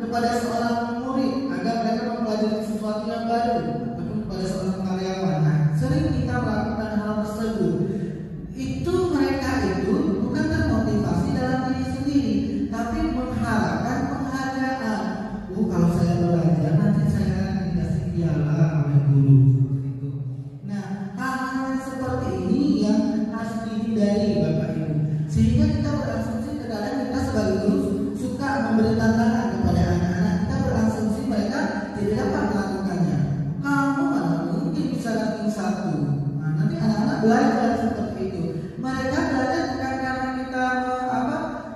Kepada seorang murid agar mereka mempelajari sesuatu yang baru, ataupun kepada seorang karyawan. Nah, sering kita melakukan hal tersebut. Itu mereka itu bukan termotivasi dalam diri sendiri, tapi mengharapkan penghargaan. Kalau saya belajar nanti saya dikasih piala oleh guru. Itu. Nah, hal-hal seperti ini yang harus dihindari Bapak Ibu. Sehingga kita berasumsi terkadang kita sebagai guru suka memberi tantangan kepada anak-anak. Kita berasumsi mereka tidak dapat melakukannya. Kamu mana mungkin bisa ranking 1. Nah, nanti anak-anak belajar seperti itu. Mereka belajar bukan karena kita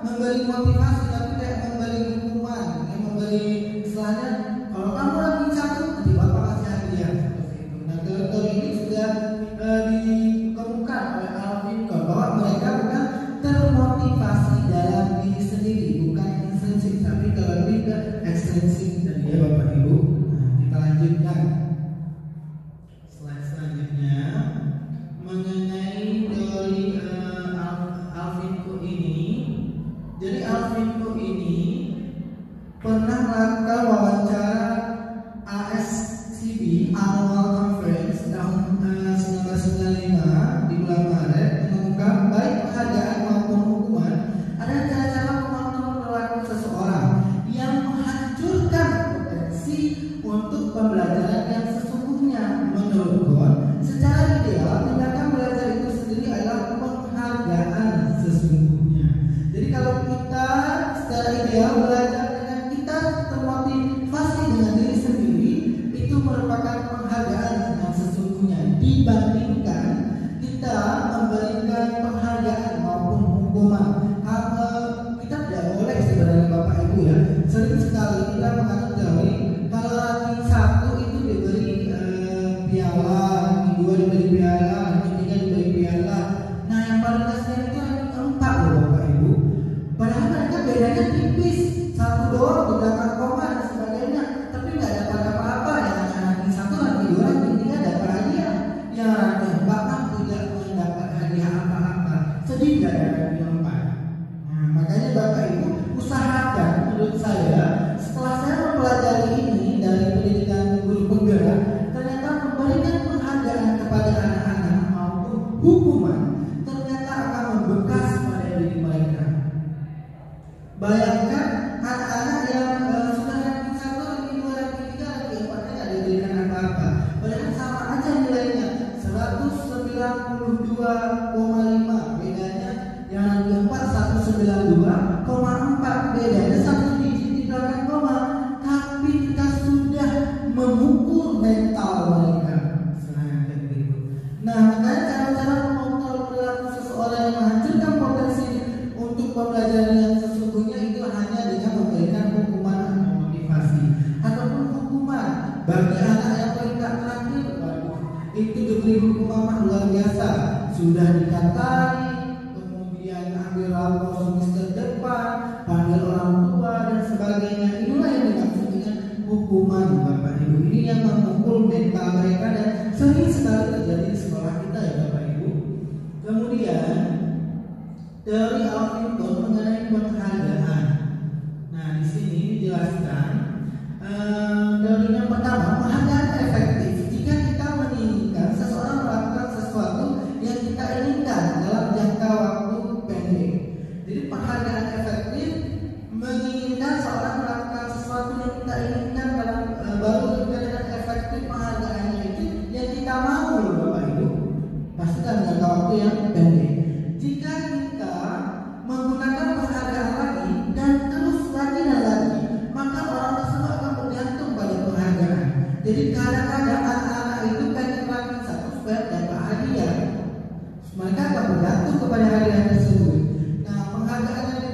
memberi motivasi, tapi kayak memberi hukuman, yang memberi istilahnya kalau kamu ranking 1 nanti Bapak kasih hadiah seperti itu. Nah, teori ini sudah dikemukakan oleh Alvin bahwa mereka bukan termotivasi dalam diri sendiri, bukan intrinsik, tapi lebih ke ekstrinsik tadi ya Bapak Ibu. Nah, kita lanjutkan slide selanjutnya mengenai teori Alvin Cook ini. Jadi Alvin Cook ini pernah melakukan wawancara ASCB Annual Conference tahun 1995 di bulan Maret, mengungkap baik penghargaan maupun hukuman ada cara-cara mengontrol perilaku seseorang yang menghancurkan potensi untuk pembelajaran yang sesungguhnya. Menurut Gon, secara ideal tindakan belajar itu sendiri adalah penghargaan sesungguhnya. Jadi kalau kita secara ideal belajar dengan kita termotivasi dengan diri sendiri, itu merupakan penghargaan yang sesungguhnya dibandingkan kita memberikan penghargaan maupun hukuman. Kita tidak boleh sebenarnya Bapak Ibu ya, sering sekali kita menganut teori kalau ranking 1 itu diberi piala, ranking 2 diberi piala, ranking 3 diberi piala. Nah, yang paling kasihan itu ranking 4 loh Bapak Ibu. Padahal mereka bedanya tipis, 1 doang beberapa koma dan sebagainya, tapi nggak dapat apa-apa. Yang ranking 1, ranking 2, ranking 3 dapat hadiah, yang ranking 4 tidak mendapat hadiah apa-apa. Sedih nggak ya ranking 4? Nah, makanya Bapak Ibu usahakan, menurut saya setelah saya mempelajari ini dari pendidikan guru penggerak, ternyata memberikan penghargaan kepada anak-anak maupun hukuman ternyata akan membekas pada diri mereka. Bayangkan anak-anak yang sudah ranking 1, ranking 2, ranking 3, ranking 4 tidak diberikan apa-apa, padahal sama aja nilainya 192,5, bedanya yang ranking 4 192,4, bedanya 1 digit di belakang koma, tapi kita sudah memukul mental mereka. Nah, makanya cara-cara mengontrol perilaku seseorang yang menghancurkan potensi untuk pembelajaran yang sesungguhnya itu hanya dengan memberikan hukuman atau motivasi, ataupun hukuman bagi anak yang peringkat terakhir. Itu diberi hukuman luar biasa, sudah dikatai, kemudian ambil rapor semester depan, panggil orang tua dan sebagainya. Inilah yang dimaksud dengan hukuman Bapak Ibu. Ini yang memukul mental mereka dan sering sekali terjadi di sekolah kita ya Bapak Ibu. Kemudian teori Alvin Cook mengenai penghargaan. Nah, di sini dijelaskan teori yang pertama, penghargaan efektif jika kita menginginkan seseorang melakukan sesuatu yang kita inginkan dalam jangka waktu pendek. Jadi penghargaan efektif menginginkan seorang melakukan sesuatu yang kita inginkan dalam baru dengan efektif penghargaannya itu yang kita mau loh Bapak Ibu. Pasti dalam jangka waktu yang pendek. Jika kita menggunakan penghargaan lagi dan terus lagi dan lagi, maka orang tersebut akan bergantung pada penghargaan. Jadi kadang-kadang anak-anak itu pengen ranking 1 supaya dapat hadiah. Mereka akan bergantung kepada hadiah tersebut. Nah, penghargaan yang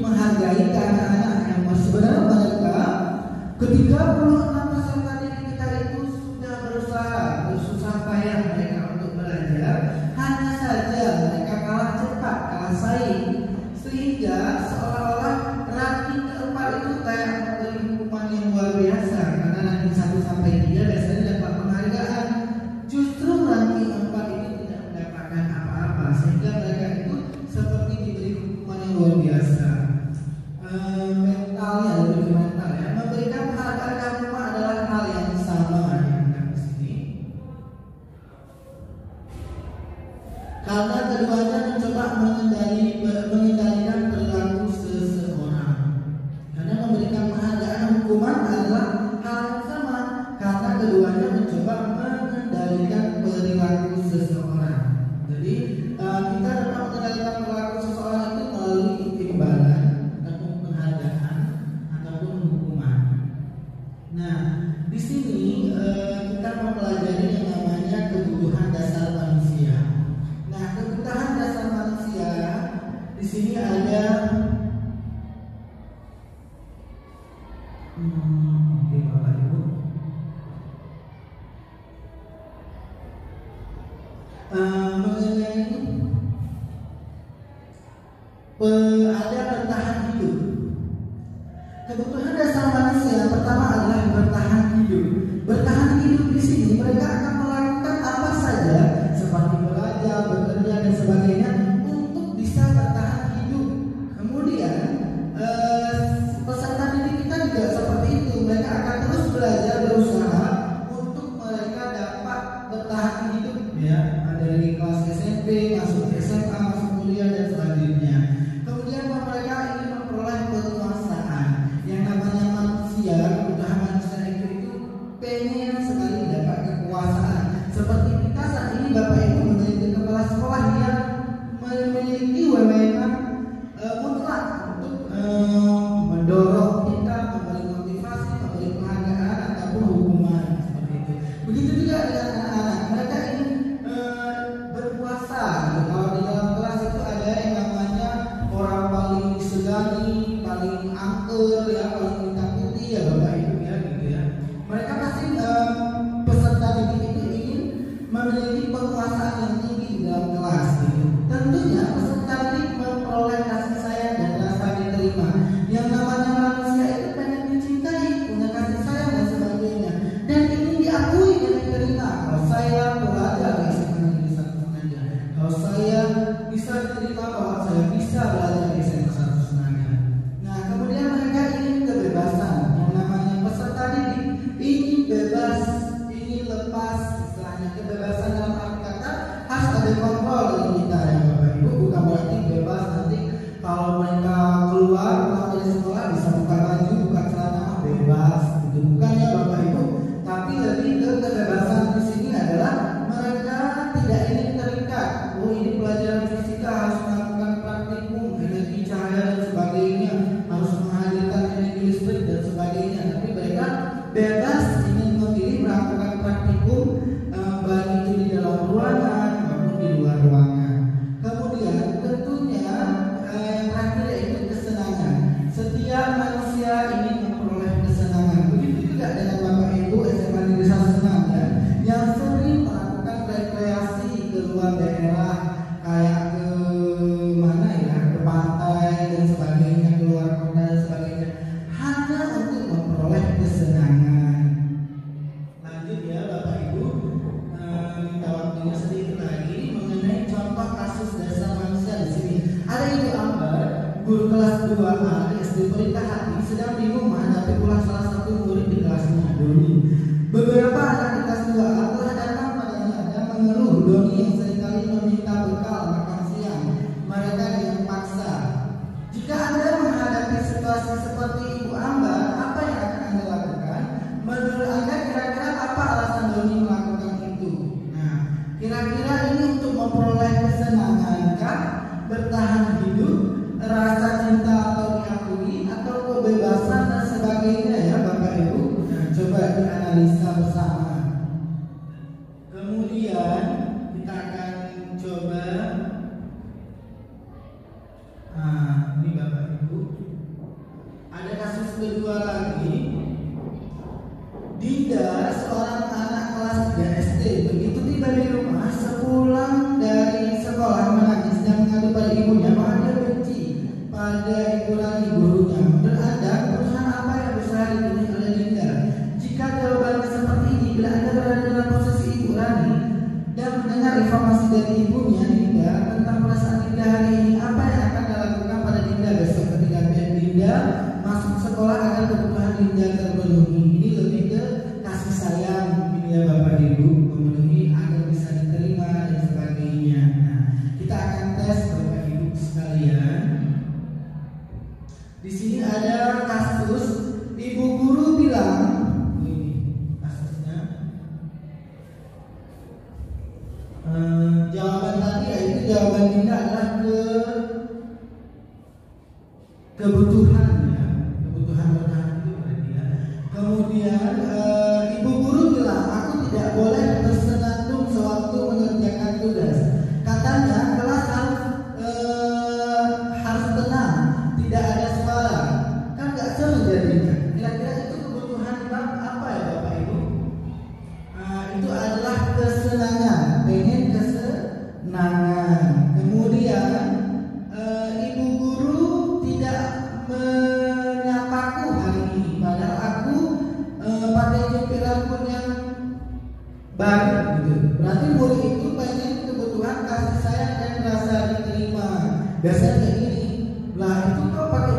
menghargai ke anak-anak yang sebenarnya mereka ketika 36 peserta didik kita itu sudah bersusah payah mereka untuk belajar, hanya saja mereka kalah cepat, kalah saing, sehingga seolah-olah ranking keempat itu kayak memberi hukuman yang luar biasa, karena ranking 1 sampai 3 biasanya dapat penghargaan. Justru ranking 4 itu tidak mendapatkan apa-apa, sehingga mereka itu seperti diberi hukuman yang luar biasa. Mentalnya lebih mental ya. Memberikan penghargaan dan rumah adalah hal yang sama di sini. Karena keduanya mencoba mengendalikan perilaku seseorang. Karena memberikan penghargaan dan hukuman adalah hal yang sama. Karena keduanya mencoba mengendalikan perilaku seseorang. Jadi kita dapat mengendalikan perilaku seseorang itu melalui imbalan ataupun penghargaan ataupun hukuman. Nah, di sini kita mempelajari yang namanya kebutuhan dasar manusia. Nah, kebutuhan dasar manusia di sini ada oke, Bapak Ibu. Mengenai ada bertahan hidup. Kebutuhan dasar manusia pertama adalah bertahan hidup. Bertahan hidup di sini mereka akan melakukan apa saja seperti belajar, bekerja dan sebagainya untuk bisa bertahan hidup. Kemudian peserta didik kita juga seperti itu. Mereka akan terus belajar, berusaha untuk mereka dapat bertahan hidup ya, dari kelas SMP masuk SMA, masuk kuliah dan selanjutnya. Kemudian mereka ingin memperoleh kekuasaan. Yang namanya manusia, kebutuhan manusia itu pengen sekali dapat kekuasaan. Seperti kita saat ini Bapak Ibu menjadi kepala sekolah yang memiliki wewenang mutlak untuk mendorong kita, memberi motivasi, memberi penghargaan ataupun hukuman seperti itu. Begitu juga dengan anak-anak, mereka ingin berkuasa. Kalau di dalam kelas itu ada yang namanya orang paling disegani, paling angker ya, paling ditakuti ya Bapak Ibu ya, gitu ya. Mereka pasti peserta didik itu ingin memiliki penguasaan yang tinggi di dalam kelas gitu. Tentunya peserta didik memperoleh kasih sayang dan rasa diterima. Yang namanya manusia itu pengen dicintai, punya kasih sayang dan sebagainya, dan ingin diakui dan diterima. Kalau saya belajar di SMA Negeri 1 Senayan, kalau saya bisa diterima bahwa saya bisa belajar di SMA 1 Senayan. Nah, kemudian mereka ingin kebebasan. Yang namanya peserta didik ingin bebas, ingin lepas, istilahnya kebebasan dalam arti kata harus ada kontrol dari kita ya Bapak Ibu. Bukan berarti bebas nanti kalau mereka keluar dari sekolah bisa buka baju, buka celana bebas, itu bukan ya Bapak Ibu. Tapi lebih ke kebebasan di sini adalah mereka tidak ingin terikat. Oh, ini pelajaran fisika harus melakukan praktikum, energi cahaya dan sebagainya, harus menghadirkan energi listrik dan sebagainya. Tapi mereka bebas ingin memilih melakukan praktikum baik itu di dalam ruangan maupun di luar ruangan. Kemudian tentunya yang terakhir yaitu kesenangan. Setiap manusia ingin memperoleh kesenangan. Begitu juga dengan Bapak Ibu SMA Negeri 1 Senayan yang sering melakukan rekreasi ke luar daerah, kayak ke mana ya, ke pantai dan sebagainya, ke luar kota dan sebagainya, hanya untuk memperoleh kesenangan. Lanjut ya Bapak Ibu, minta waktunya sedikit lagi mengenai contoh kasus dasar manusia di sini. Ada Ibu Ambar, guru kelas 2A di SD Pelita Hati, sedang bingung menghadapi pula salah satu murid di kelasnya, Doni. Beberapa anak di kelas 2A telah datang padanya dan mengeluh Doni yang seringkali meminta bekal makan siang mereka dengan paksa. Jika Anda menghadapi situasi seperti Ibu Ambar, apa yang akan Anda lakukan? Menurut Anda kira-kira apa alasan Doni melakukan itu? Nah, kira-kira ini untuk memperoleh kesenangan kah? Bertahan hidup, rasa cinta atau diakui, atau kebebasan dan sebagainya ya Bapak Ibu. Nah, coba dianalisa bersama. kedua lagi. Dinda, seorang anak kelas 3 SD, begitu tiba di rumah, sepulang dari sekolah menangis dan mengadu pada ibunya bahwa dia benci pada ikuran gurunya. Menurut Anda, keputusan apa yang berusaha dipilih oleh Dinda? Jika jawabannya seperti ini, bila Anda berada dalam posisi Ibu Rani dan mendengar informasi dari ibunya Dinda tentang perasaan Dinda hari ini, apa yang akan Anda lakukan pada Dinda besok ketika Dinda masuk sekolah agar kebutuhan Dinda terpenuhi? Ini lebih ke kasih sayang mungkin ya Bapak Ibu, memenuhi agar bisa diterima dan sebagainya. Nah, kita akan tes Bapak Ibu sekalian. Di sini ada kasus ibu guru bilang, ini kasusnya. Jawaban tadi yaitu jawaban Dinda adalah kebutuhan ya, kebutuhan bertahan hidup berarti ya. Kemudian ibu guru bilang, aku tidak boleh bersenandung sewaktu mengerjakan tugas. Katanya kelas harus tenang, tidak ada suara. Kan nggak seru jadinya. Kira-kira itu kebutuhan apa ya Bapak Ibu? Itu adalah kesenangan, pengen kesenangan. Kemudian ibu guru tidak menyapaku hari ini, padahal aku pakai jepit rambut yang baru gitu. Berarti murid itu pengen kebutuhan kasih sayang dan rasa diterima. Biasanya kayak gini, lah itu kok pakai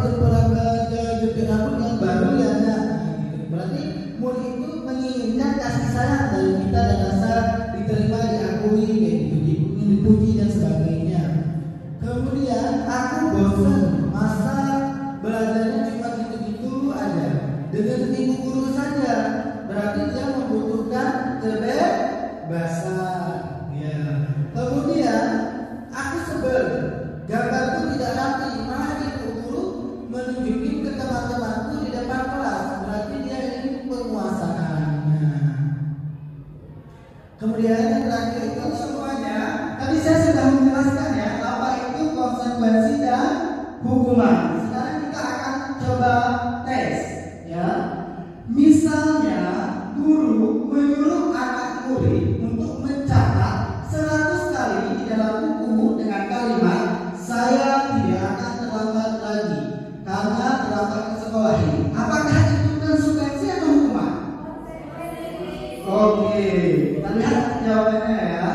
jepit rambut yang baru ya nak gitu. Berarti murid itu menginginkan kasih sayang dari kita dan rasa diterima, diakui, kayak gitu, dipuji dan sebagainya. Kemudian aku bosan, masa belajarnya cuma gitu-gitu aja dengan ibu guru saja. Berarti dia membutuhkan kebebasan ya. Kemudian aku sebel, gambarku tidak rapi, malah ibu guru menunjukin ke teman-temanku di depan kelas. Berarti dia ingin penguasaan. Kemudian yang terakhir itu semuanya tadi saya sudah menjelaskan ya, apa itu konsekuensi dan hukuman. Sekarang kita akan coba tes ya. Misalnya guru menyuruh anak murid untuk mencatat 100 kali di dalam buku dengan kalimat, saya tidak akan terlambat lagi karena terlambat ke sekolah ini. Apakah itu konsekuensi atau hukuman? Oke, kita lihat jawabannya ya.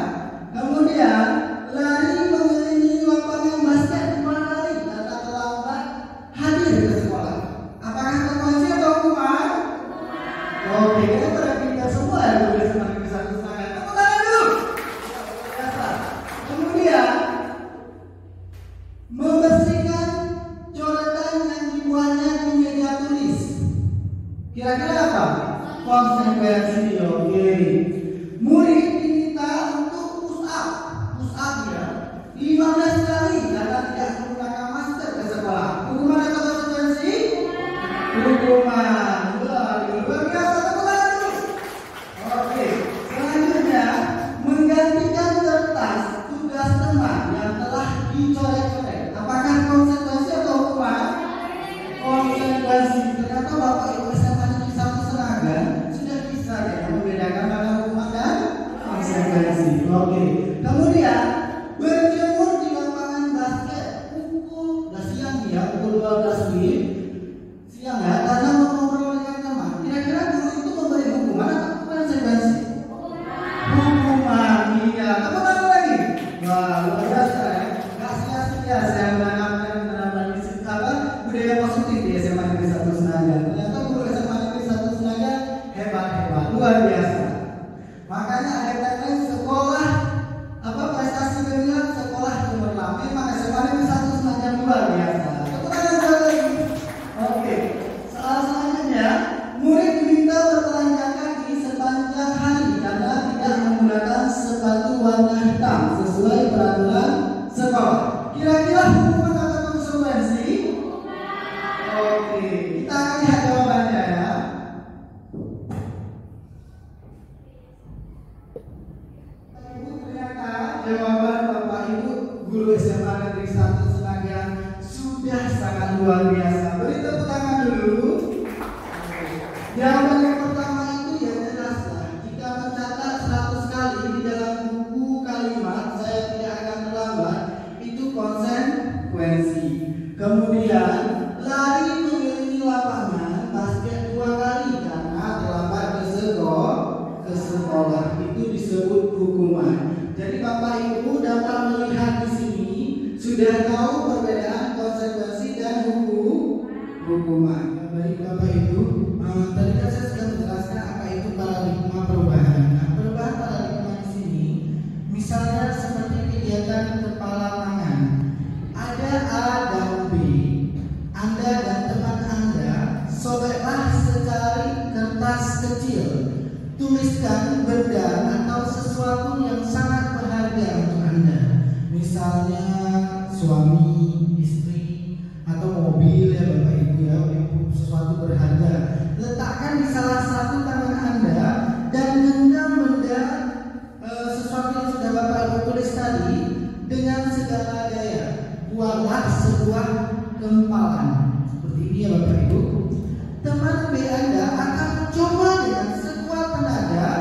Kemudian lari mengelilingi lapangan basket 5 kali karena terlambat hadir ke sekolah. Apakah konsekuensi atau hukuman? Oke, kita pada pintar semua ya, boleh semakin besar semangat. Tepuk tangan dulu. Biasa. Kemudian membersihkan coretan yang dibuatnya di meja tulis. Kira-kira apa? Konsekuensi. Oke. Murid diminta untuk push up ya 15 kali karena tidak menggunakan masker ke sekolah. Hukuman atau konsekuensi? Hukuman. Luar biasa, teman-teman dulu. Oke, selanjutnya menggantikan kertas tugas teman yang telah dicoret-coret. Apakah konsekuensi atau hukuman? Konsekuensi. Ternyata Bapak Ibu SMA Negeri 1 Senagan sudah bisa ya membedakan mana hukuman dan konsekuensi. Oke. Kemudian berjemur di lapangan basket pukul siang ya, pukul 12 WIB siang ya, karena mau ngobrol dengan teman. Kira-kira guru itu memberi hukuman atau konsekuensi? Hukuman. Iya. Teman-teman lagi. Wah, luar biasa ya. Nggak sia-sia saya menanamkan budaya positif di SMA Negeri 1 Senagan. Ternyata guru SMA Negeri 1 Senagan hebat-hebat, luar biasa. Makanya ada tagline sekolah prestasi beriman sekolah cemerlang. Memang SMA Negeri 1 Senagan luar biasa. Tepuk tangan lagi. Oke. Soal selanjutnya, murid diminta bertelanjang kaki sepanjang hari karena tidak menggunakan sepatu warna hitam sesuai peraturan sekolah. Kira-kira hukuman atau konsekuensi? Oke, kita akan lihat jawabannya ya. Ternyata jawaban Bapak Ibu guru SMA Negeri 1 Senagan sudah sangat luar biasa. Beri tepuk tangan dulu. Jawaban yang pertama itu ya jelaslah. Jika mencatat 100 kali di dalam buku kalimat saya tidak akan terlambat, itu konsekuensi. Kemudian lari mengelilingi lapangan basket 2 kali karena terlambat ke sekolah, itu disebut hukuman. Jadi Bapak Ibu dapat melihat di sini sudah tahu perbedaan konsekuensi dan hukuman. Baik Bapak Ibu, tadi kan saya sudah menjelaskan apa itu paradigma perubahan. Nah, perubahan paradigma di sini misalnya seperti kegiatan kepala tangan. Ada A dan B. Anda dan teman Anda sobeklah secari kertas kecil. Tuliskan benda atau sesuatu yang sangat berharga untuk Anda. Misalnya suami, istri, atau mobil ya Bapak Ibu ya, sesuatu berharga. Letakkan di salah satu tangan Anda dan genggam benda sesuatu yang sudah Bapak Ibu tulis tadi dengan segala daya. Buatlah sebuah kempalan seperti ini ya Bapak Ibu. Teman B Anda akan coba dengan sekuat tenaga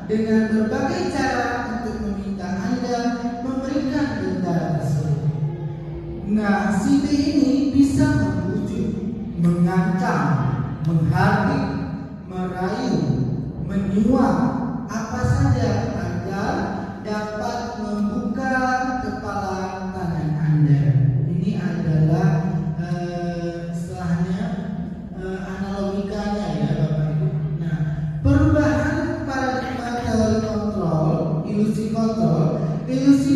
dengan berbagai cara untuk meminta Anda memberikan benda tersebut. Nah, si B ini bisa membujuk, mengancam, menghardik, merayu, menyuap, apa saja agar dapat membuka kepala tangan Anda. Ini adalah istilahnya analogikanya ya Bapak Ibu. Nah, perubahan paradigma teori kontrol, ilusi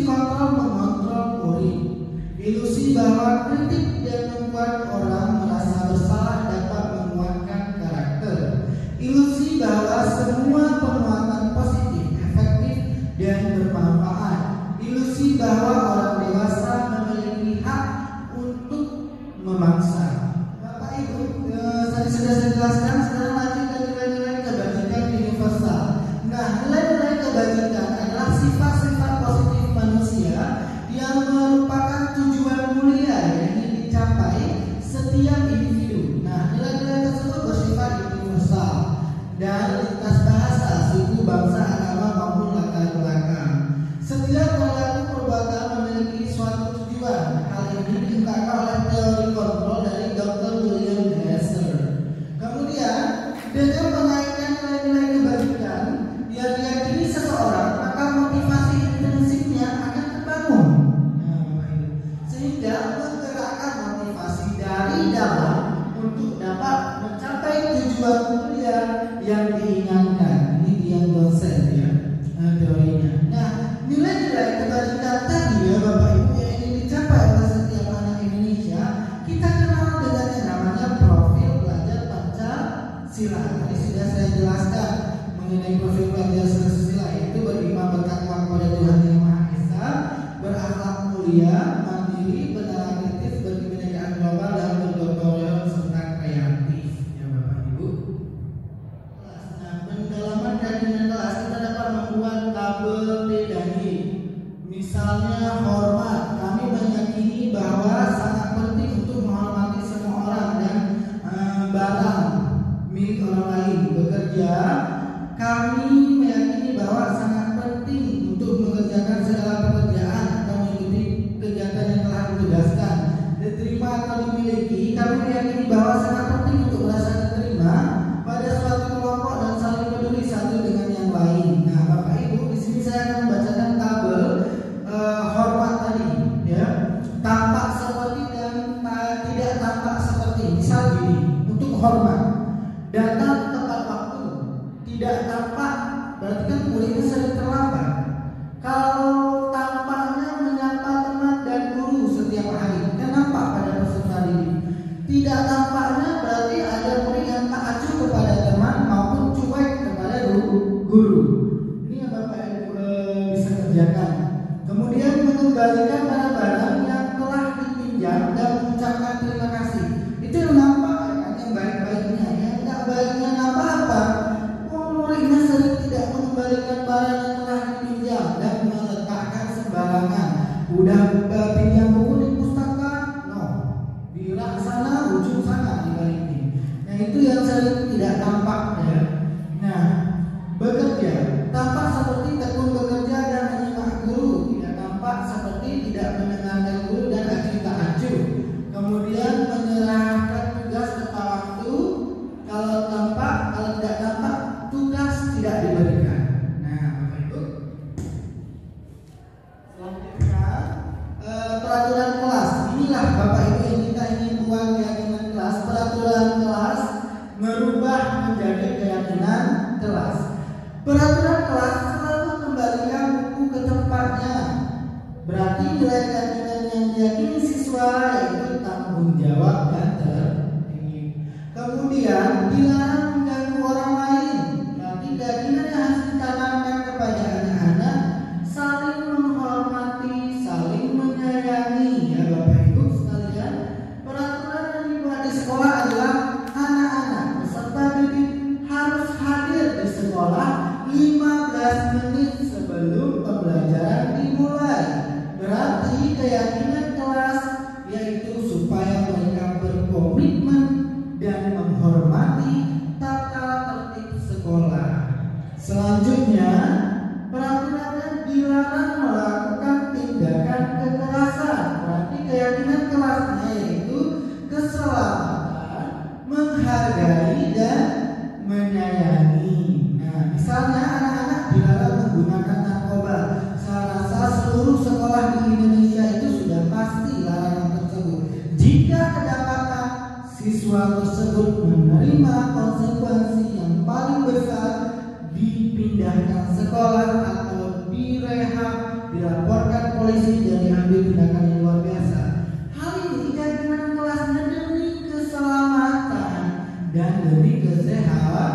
kontrol mengontrol uri. Ilusi bahwa kritik dan membuat orang merasa bersalah dapat menguatkan karakter. Ilusi bahwa semua penguatan positif, efektif, dan bermanfaat. Ilusi bahwa orang dewasa memiliki hak untuk memaksa. Bapak Ibu, tadi sudah saya jelaskan, sekarang lanjut ke nilai-nilai kebajikan universal. Nah, nilai-nilai kebajikan adalah sifat-sifat positif manusia yang merupakan tujuan mulia yang ingin dicapai setiap individu. Nah, nilai-nilai tersebut bersifat universal dan lintas bahasa, suku, bangsa, agama maupun latar belakang. Setiap perilaku perbuatan memiliki suatu tujuan. Hal ini diungkapkan oleh teori kontrol dari Dr. William Glasser. Kemudian, dengan mengaitkan nilai-nilai kebajikan yang diyakini seseorang, maka motivasi intrinsiknya akan terbangun. Sehingga menggerakkan motivasi dari dalam untuk dapat mencapai tujuan mulia yang diinginkan. Ini dia konsep ya teorinya. Nah, nilai-nilai kebajikan tadi ya Bapak Ibu yang ingin dicapai oleh setiap anak Indonesia, kita kenal dengan yang namanya profil pelajar Pancasila. Tadi sudah saya jelaskan mengenai profil pelajar Pancasila, yaitu beriman, bertakwa kepada Tuhan Yang Maha Esa, berakhlak mulia, mandiri, bernalar kritis, berkebinekaan global, dan bertutorial serta kreatif ya Bapak Ibu. Nah, pendalaman kajian kelas kita dapat membuat tabel P dan Y. Misalnya hormat, kami meyakini bahwa sangat penting untuk menghormati semua orang dan barang milik orang lain. Bekerja, kami meyakini bahwa sangat penting untuk mengerjakan segala pekerjaan atau mengikuti kegiatan yang telah ditugaskan. Diterima atau dimiliki, kami meyakini bahwa sangat penting untuk merasa diterima pada suatu kelompok dan saling peduli satu dengan yang lain. Nah, Bapak Ibu, di sini saya akan membacakan tabel hormat tadi, ya. Tampak seperti dan tidak tampak seperti. Misal gini, untuk hormat, datang tepat waktu, tidak tampak berarti kan muridnya sering terlambat. Kalau tampaknya menyapa teman dan guru setiap hari, kan nampak pada peserta didik. Tidak tampaknya berarti ada murid yang tak acuh kepada teman maupun cuek kepada guru. Ini yang Bapak Ibu bisa kerjakan. Kemudian mengembalikan barang-barang yang telah dipinjam dan mengucapkan terima kasih. Itu yang nampak kan yang baik-baiknya. Yang tak baiknya nampak apa? Muridnya sering tidak mengembalikan barang yang telah dipinjam dan meletakkan sembarangan. Udah pinjam buku di pustaka, no, di rak sana, ujung sana dibalikin. Yang itu yang sering tidak tampak ya. Nah, bekerja tampak seperti tekun bekerja dan menyimak guru, tidak tampak seperti tidak mendengarkan guru dan acuh tak acuh. Kemudian menyerahkan tugas tepat waktu, kalau tampak, kalau tidak tampak tugas tidak diberikan. Nah, Bapak Ibu. Selanjutnya peraturan kelas. Inilah Bapak Ibu yang kita ingin buat keyakinan kelas. Peraturan kelas merubah menjadi keyakinan kelas. Peraturan kelas selalu kembalikan buku ke tempatnya. Berarti nilai keyakinan yang diyakini siswa yaitu tanggung jawab dan tertinggi. Kemudian dilarang mengganggu orang lain. Berarti keyakinan yang harus ditanamkan kepada anak-anak saling menghormati, saling menyayangi ya Bapak Ibu sekalian. Peraturan yang dibuat di sekolah adalah anak-anak peserta didik harus hadir di sekolah 15 menit sebelum pembelajaran dimulai. Berarti keyakinan kelas yaitu supaya mereka berkomitmen dan menghormati tata tertib sekolah. Selanjutnya, peraturan dilarang melakukan tindakan kekerasan. Berarti keyakinan kelasnya yaitu keselamatan, menghargai dan menyayangi. Nah, misalnya anak-anak dilarang menggunakan narkoba. Saya rasa seluruh sekolah di Indonesia itu sudah pasti larangan tersebut. Jika kedapatan, siswa tersebut menerima konsekuensi yang paling besar, dipindahkan sekolah atau direhab, dilaporkan polisi dan diambil tindakan yang luar biasa. Hal ini keyakinan kelasnya demi keselamatan dan demi kesehatan.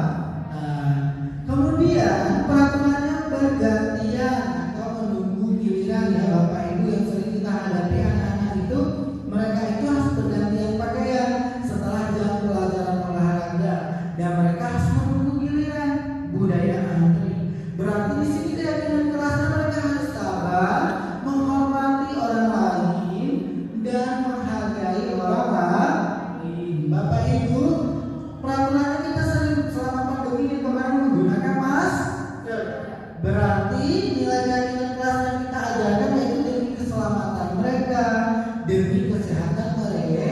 Kemudian peraturannya bergantian atau menunggu giliran ya Bapak Ibu yang sering kita hadapi anak-anak itu, mereka itu harus bergantian pakaian setelah jam pelajaran olahraga dan mereka harus menunggu giliran, budaya antri. Berarti di sini keyakinan kelasnya mereka harus sabar, menghormati orang lain dan menghargai orang lain. Bapak Ibu, peraturannya kita sering selama pandemi ini kemarin menggunakan masker. Berarti nilai keyakinan kelas yang kita ajarkan yaitu demi keselamatan mereka, demi kesehatan mereka.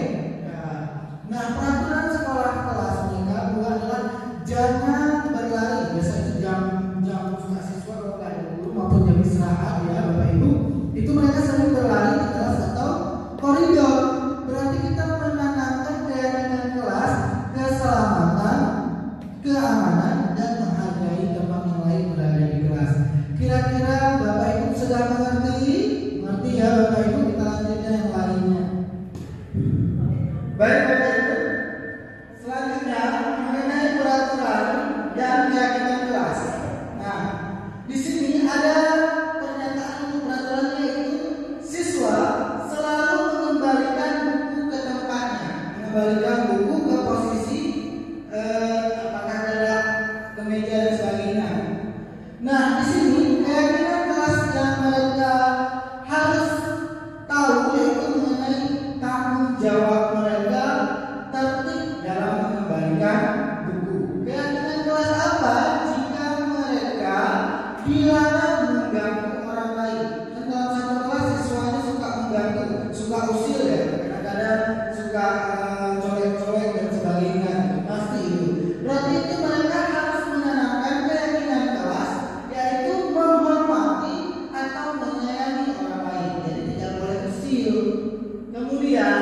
Nah, peraturan sekolah kelas mereka adalah jangan berlari. Biasa itu jam mahasiswa kalau nggak ada guru maupun jam istirahat ya Bapak Ibu. Itu mereka sering berlari di kelas atau koridor. Berarti kita menanamkan keyakinan kelas, keselamatan, keamanan dan menghargai teman yang lain berada di kelas. Kira-kira Bapak Ibu sudah mengerti? Mengerti ya Bapak Ibu? Kita lanjutkan yang lainnya. Baik Bapak Ibu. Selanjutnya mengenai peraturan dan keyakinan kelas. Nah, di sini ada pernyataan untuk peraturannya yaitu siswa selalu mengembalikan buku ke tempatnya, mengembalikan buku ke posisi apakah ada ke meja dan sebagainya. Nah, di sini keyakinan kelas yang mereka harus tahu yaitu mengenai tanggung jawab mereka tertib dalam mengembalikan buku. Keyakinan kelas apa? Jika mereka dilarang mengganggu orang lain. Dan dalam satu kelas siswanya suka mengganggu, suka usil ya, kadang-kadang suka colek-colek dan sebagainya. Pasti itu. Berarti itu mereka harus menanamkan keyakinan kelas yaitu menghormati atau menyayangi orang lain. Jadi tidak boleh usil. Kemudian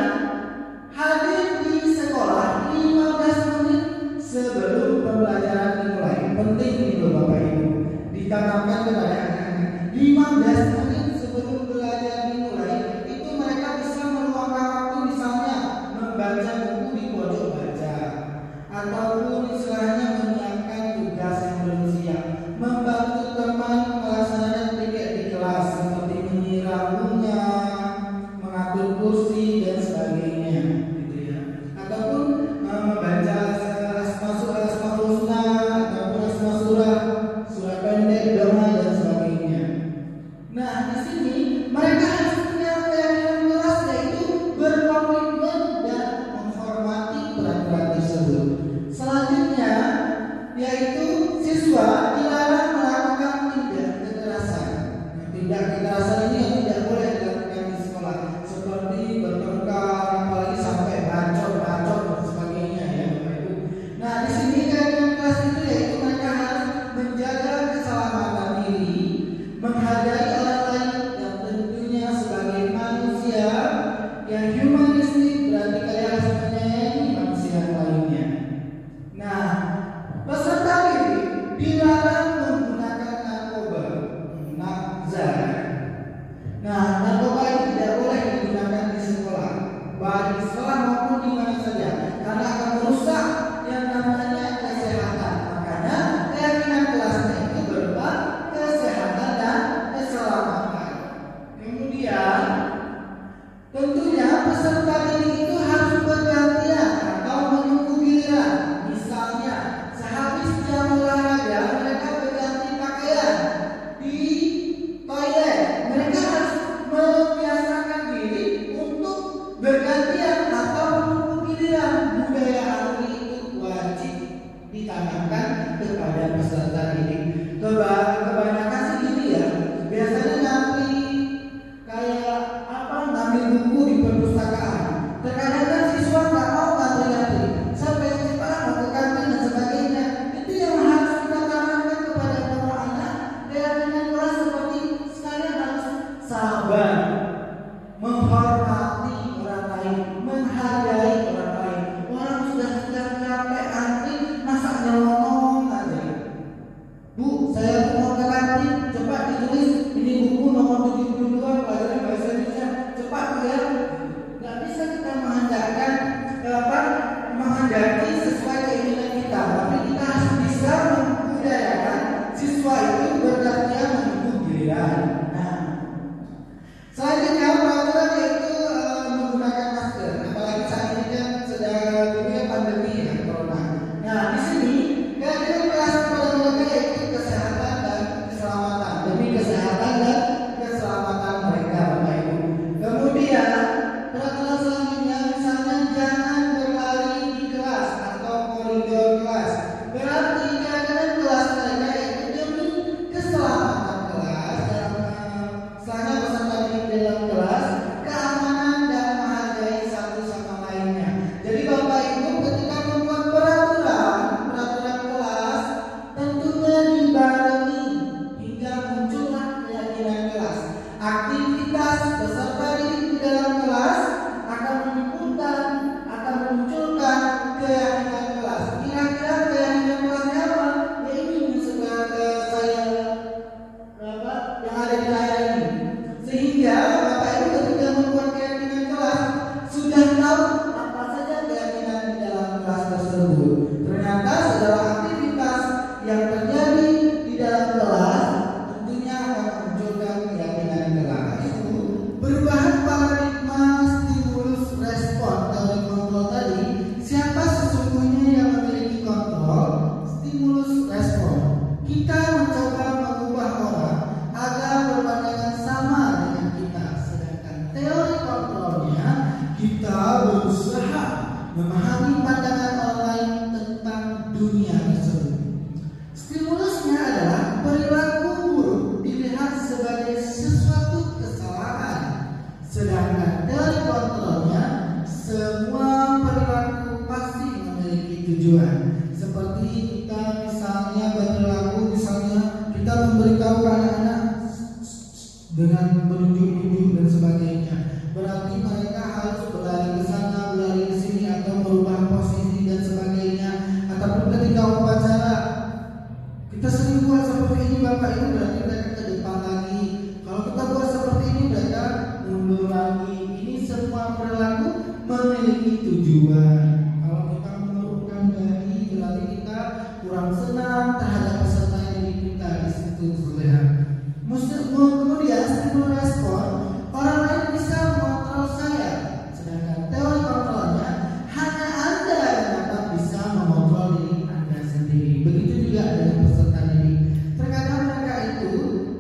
hadir di sekolah 15 menit sebelum pembelajaran dimulai. Penting ini loh Bapak Ibu. Ditanamkan kepada anak-anak 15 menit sebelum belajar dimulai. Itu mereka bisa meluangkan waktu misalnya membaca buku di pojok baca, ataupun istilahnya menyiapkan tugas yang belum siap, membantu teman melaksanakan piket di kelas seperti menyiram bunga, mengatur peserta didik itu harus bergantian atau menunggu giliran. Misalnya, sehabis jam olahraga mereka berganti pakaian di toilet. Mereka harus membiasakan diri untuk bergantian atau menunggu giliran. Budaya antri itu wajib ditanamkan kepada peserta didik. Kebanyakan sih gini ya, biasanya ngantri kayak ngambil buku di perpustakaan. Terkadang kan siswa nggak mau ngantri-ngantri, sampai cepat mau ke kantin dan sebagainya. Itu yang harus kita tanamkan kepada semua anak. Keyakinan kelas seperti sekalian harus sabar, menghormati orang lain, menghargai orang lain. Orang sudah capek antri, masa nyelonong aja. Bu, saya mau ke kantin, cepat ditulis ini buku nomor 72 pelajaran bahasa Indonesia. Cepat ya, nggak bisa kita menghendaki sesuai keinginan kita, tapi kita harus bisa membudayakan siswa itu bergantian menunggu giliran. Nah, selanjutnya peraturan yaitu menggunakan masker, apalagi saat ini kan sedang dunia pandemi ya, corona. Nah, di sini kehadiran kelas kepada mereka yaitu kesehatan dan keselamatan, demi kesehatan dan keselamatan mereka, Bapak Ibu. Kemudian peraturan selanjutnya misalnya jangan berlari di kelas atau koridor kelas. Berarti kehadiran kelas mereka yaitu demi keselamatan kelas dan selama peserta didik dalam kelas, keamanan dan menghargai satu sama lainnya. Jadi Bapak Ibu ketika membuat peraturan kelas tentunya dibarengi hingga muncullah keyakinan kelas. Aktivitas peserta didik di dalam kelas akan memunculkan keyakinan kelas. Kira-kira keyakinan kelasnya apa? Ya ini yang ada di layar ini. Sehingga Bapak Ibu ketika membuat keyakinan kelas sudah tahu apa saja keyakinan di dalam kelas tersebut. Ternyata segala aktivitas yang terjadi di dalam kelas tentunya akan memunculkan keyakinan kelas. Perubahan paradigma stimulus respon atau kontrol tadi, siapa sesungguhnya yang memiliki kontrol stimulus respon? Kita mencoba mengubah orang agar berpandangan sama dengan kita, sedangkan teori kontrolnya kita berusaha memahami pandangan orang lain tentang dunia tersebut. Stimulusnya adalah perilaku buruk dilihat sebagai sesuatu kesalahan, sedangkan teori kontrolnya semua perilaku pasti memiliki tujuan. Seperti kita misalnya berperilaku, misalnya kita memberitahu anak-anak dengan menunjuk-nunjuk dan sebagainya, berarti mereka harus berlari ke sana, berlari ke sini, atau merubah posisi dan sebagainya. Ataupun ketika upacara kita sering buat seperti ini Bapak Ibu, berarti mereka ke depan lagi. Kalau kita buat seperti ini mereka mundur lagi. Ini semua perilaku memiliki tujuan. Kalau kita menurunkan diri berarti kita kurang senang terhadap peserta didik kita di situ terlihat. Kemudian stimulus respon, orang lain bisa mengontrol saya, sedangkan teori kontrolnya hanya Anda yang dapat bisa mengontrol diri Anda sendiri. Begitu juga dengan peserta didik. Terkadang mereka itu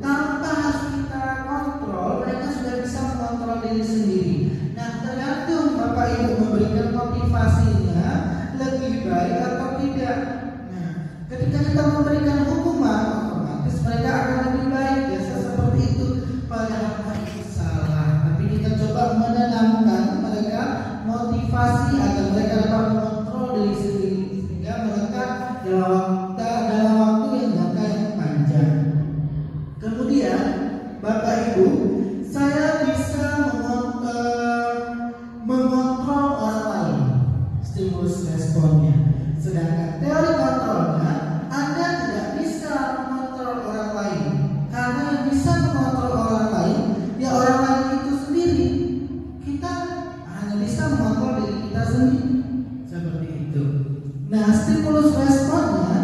tanpa harus kita kontrol, mereka sudah bisa mengontrol diri sendiri. Nah, tergantung Bapak Ibu memberikan motivasinya lebih baik atau tidak. Nah, ketika kita memberikan hukuman, otomatis mereka akan lebih baik. Biasa seperti itu. Padahal itu salah. Tapi kita coba menanamkan mereka motivasi agar mereka dapat mengontrol diri sendiri, sehingga mereka dalam waktu yang jangka yang panjang. Kemudian Bapak Ibu, saya bisa mengontrol orang lain, stimulus responnya. Sedangkan teori kontrolnya, Anda tidak bisa mengontrol orang lain, karena yang bisa mengontrol orang lain ya orang lain itu sendiri. Kita hanya bisa mengontrol diri kita sendiri, seperti itu. Nah, stimulus responnya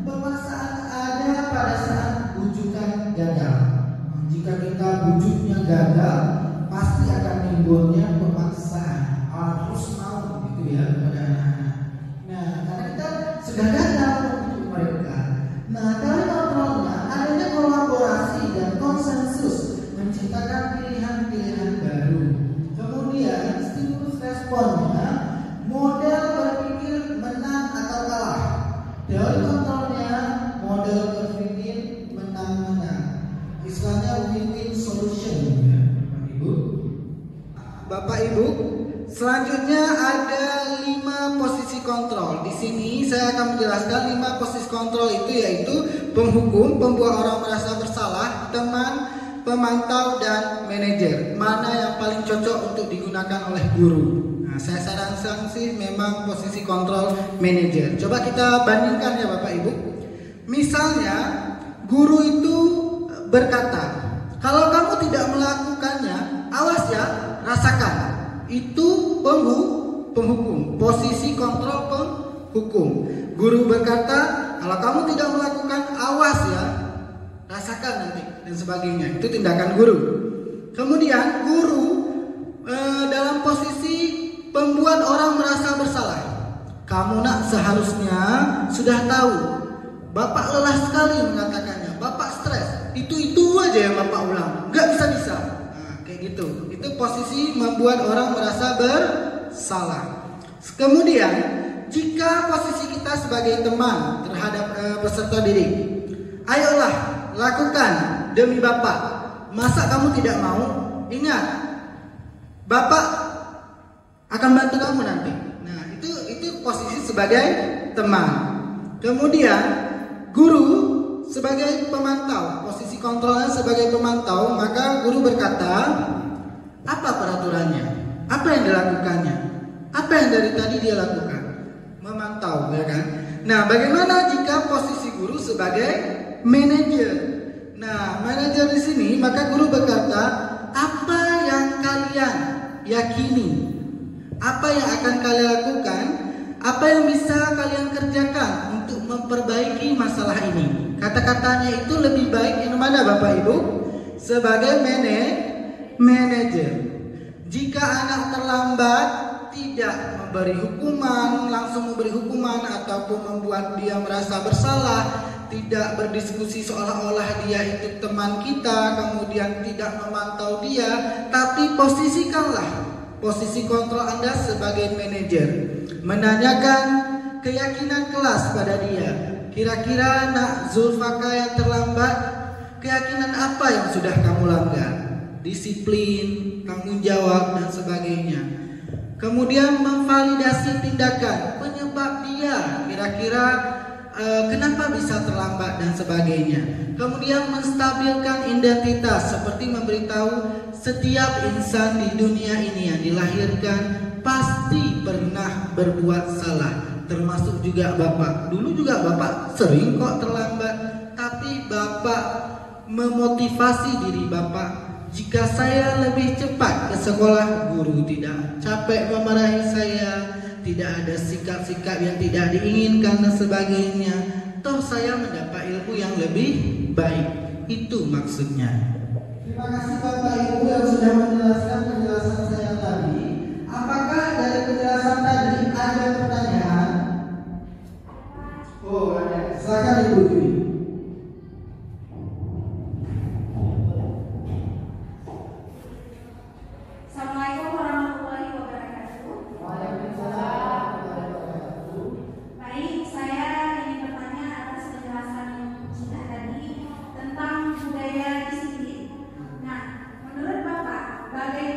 ada pada saat bujukan gagal. Jika kita bujuknya gagal, pasti akan timbulnya pemaksaan. ya kepada anak-anak. Nah, karena kita sudah datang untuk mereka. Nah, dari kontrolnya adanya kolaborasi dan konsensus menciptakan pilihan-pilihan baru. Kemudian stimulus responnya model berpikir menang atau kalah. Teori kontrolnya model berpikir menang-menang. Istilahnya win-win solution ya, Ibu. Bapak Ibu, selanjutnya ada 5 posisi kontrol. Di sini saya akan menjelaskan 5 posisi kontrol itu, yaitu penghukum, pembuat orang merasa bersalah, teman, pemantau, dan manajer. Mana yang paling cocok untuk digunakan oleh guru? Nah, saya sarankan sih memang posisi kontrol manajer. Coba kita bandingkan ya Bapak Ibu. Misalnya guru itu berkata, kalau kamu tidak melakukannya, awas ya, rasakan. Itu penghukum, posisi kontrol penghukum. Guru berkata, kalau kamu tidak melakukan, awas ya, rasakan nanti, dan sebagainya. Itu tindakan guru. Kemudian guru dalam posisi pembuat orang merasa bersalah. Kamu nak seharusnya sudah tahu, Bapak lelah sekali mengatakannya, Bapak stres. Itu aja yang Bapak ulang, nggak bisa. Nah, kayak gitu. Itu posisi membuat orang merasa bersalah. Kemudian, jika posisi kita sebagai teman terhadap peserta didik, ayolah lakukan demi Bapak. Masa kamu tidak mau? Ingat, Bapak akan bantu kamu nanti. Nah, itu posisi sebagai teman. Kemudian, guru sebagai pemantau, posisi kontrolnya sebagai pemantau, maka guru berkata, apa peraturannya? Apa yang dilakukannya? Apa yang dari tadi dia lakukan? Memantau, ya kan? Nah, bagaimana jika posisi guru sebagai manajer? Nah, manajer di sini, maka guru berkata, apa yang kalian yakini? Apa yang akan kalian lakukan? Apa yang bisa kalian kerjakan untuk memperbaiki masalah ini? Kata-katanya itu lebih baik yang mana Bapak Ibu? Sebagai manajer. Jika anak terlambat, tidak memberi hukuman, langsung memberi hukuman, ataupun membuat dia merasa bersalah, tidak berdiskusi seolah-olah dia itu teman kita, kemudian tidak memantau dia, tapi posisikanlah posisi kontrol Anda sebagai manajer, menanyakan keyakinan kelas pada dia. Kira-kira nak Zulfaka yang terlambat, keyakinan apa yang sudah kamu langgar? Disiplin, tanggung jawab, dan sebagainya. Kemudian memvalidasi tindakan, penyebab dia, kira-kira kenapa bisa terlambat dan sebagainya. Kemudian menstabilkan identitas, seperti memberitahu setiap insan di dunia ini yang dilahirkan pasti pernah berbuat salah, termasuk juga Bapak. Dulu juga Bapak sering kok terlambat, tapi Bapak memotivasi diri Bapak, jika saya lebih cepat ke sekolah, guru tidak capek memarahi saya, tidak ada sikap-sikap yang tidak diinginkan dan sebagainya. Toh saya mendapat ilmu yang lebih baik. Itu maksudnya. Terima kasih Bapak Ibu yang sudah menjelaskan penjelasan saya tadi. Apakah dari penjelasan tadi ada pertanyaan? Oh, ada. Silakan Ibu Dwi. Assalamualaikum warahmatullahi wabarakatuh. Waalaikumsalam warahmatullahi wabarakatuh. Baik, saya ingin bertanya atas penjelasan yang sudah tadi tentang budaya disiplin. Nah, menurut Bapak, bagaimana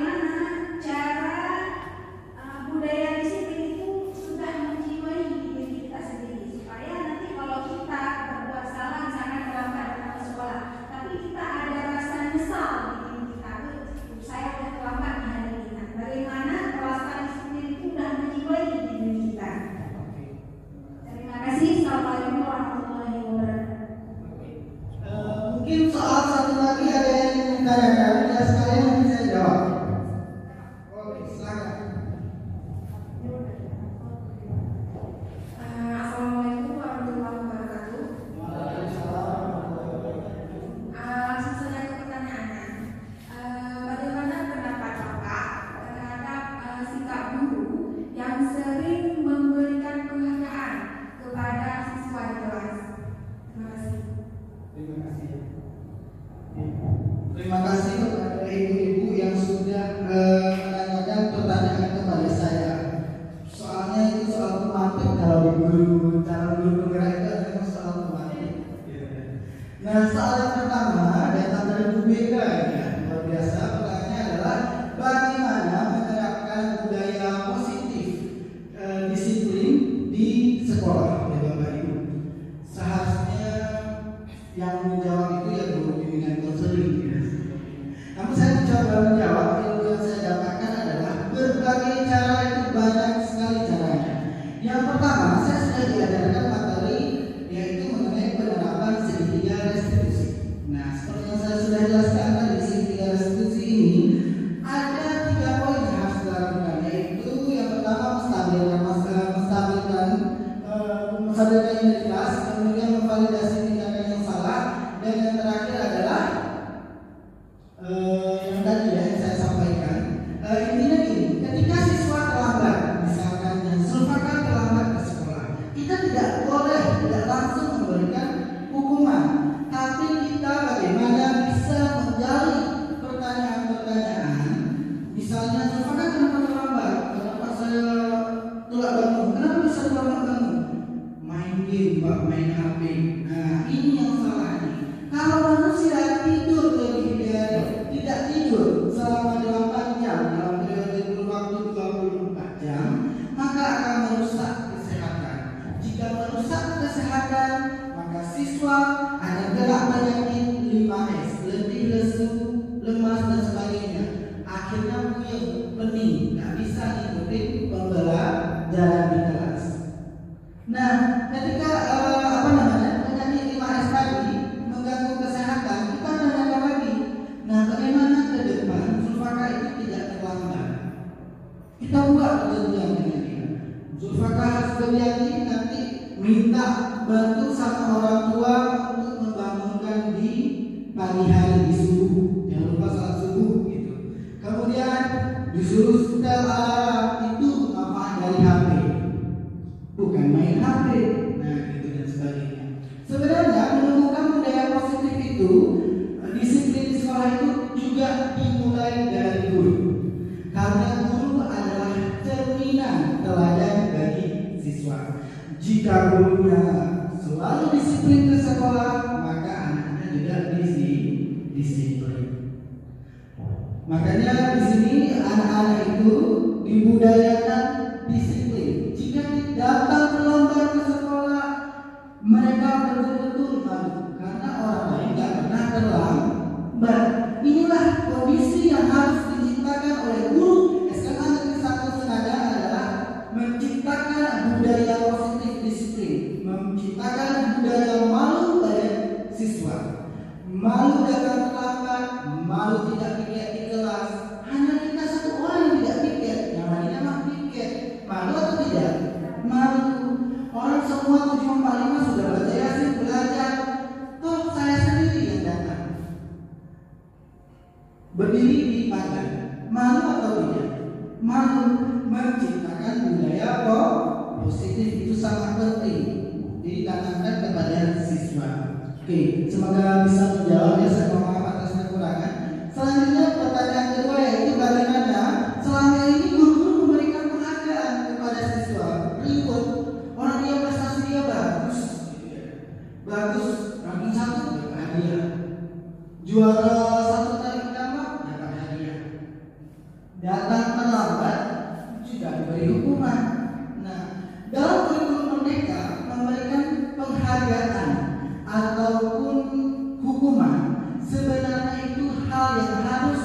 berbagai cara, itu banyak sekali caranya. Yang pertama, saya sudah diajarkan materi yaitu mengenai penerapan segitiga restitusi. Nah, seperti yang saya sudah jelaskan tadi, segitiga restitusi ini ada 3 poin yang harus dilakukan, yaitu yang pertama menstabilkan identitas, kemudian memvalidasi tindakan yang salah, dan yang terakhir adalah yang tadi yang saya sampaikan. Intinya gini, ketika siswa terlambat, misalkan yang Zulfaqar terlambat ke sekolah, kita tidak boleh tidak langsung memberikan hukuman, tapi kita bagaimana bisa menjawab pertanyaan-pertanyaan. Misalnya, Zulfaqar kenapa terlambat? Kenapa saya telat bangun? Kenapa bisa terlambat bangun? Main game, Pak, main HP. Nah, ini yang salah nih. Kalau manusia tidur lebih dari tidak tidur selama 8 jam dalam periode kurun waktu 24 jam, maka akan merusak kesehatan. Jika merusak kesehatan, maka siswa akan kena penyakit 5S, letih, lesu, lemas dan sebagainya. Akhirnya puyeng, pening, nggak bisa ngikutin pembelajaran di kelas. Nah, ketika penyakit 5S tadi mengganggu kesehatan, kita tanyakan lagi. Nah, bagaimana ke depan Zulfaqar itu tidak terlambat? Kita buat perjanjian dengan dia. Zulfaqar harus berjanji nanti minta bantu sama orang tua untuk membangunkan di pagi hari di subuh. Jangan lupa salat subuh gitu. Kemudian disuruh setel alarm, itu manfaat dari HP, bukan main HP. Nah, gitu dan sebagainya. Sebenarnya menumbuhkan budaya positif itu, disiplin di sekolah itu juga dimulai dari guru. Karena guru adalah cerminan teladan bagi siswa. Jika gurunya selalu disiplin ke sekolah, maka anaknya juga disiplin. Makanya di sini anak-anak itu dibudayakan disiplin. Jika datang terlambat ke sekolah, mereka betul-betul malu karena orang lain tidak pernah terlambat. Inilah kondisi yang harus diciptakan oleh guru SMA Negeri 1 Sengada, adalah menciptakan budaya positif disiplin, menciptakan budaya malu pada siswa. Malu datang terlambat, malu tidak piket di kelas. Hanya kita satu orang yang tidak piket, yang lainnya mah piket. Malu atau tidak? Malu. Orang semua 745 sudah baca Yasin, belajar. Toh saya sendiri yang datang, berdiri di pagar. Malu atau tidak? Malu. Menciptakan budaya positif itu sangat penting ditanamkan kepada siswa. Oke, semoga bisa menjawab ya. Saya mohon maaf atas kekurangan. Selanjutnya pertanyaan kedua, yaitu bagaimana selama ini guru memberikan penghargaan kepada siswa. Reward, orang dia prestasi dia bagus, ranking 1 dapat hadiah, juara 1 tarik tambah dapat hadiah, datang terlambat juga diberi hukuman. Nah, dalam kurikulum Merdeka memberikan penghargaan ataupun hukuman, sebenarnya itu hal yang harus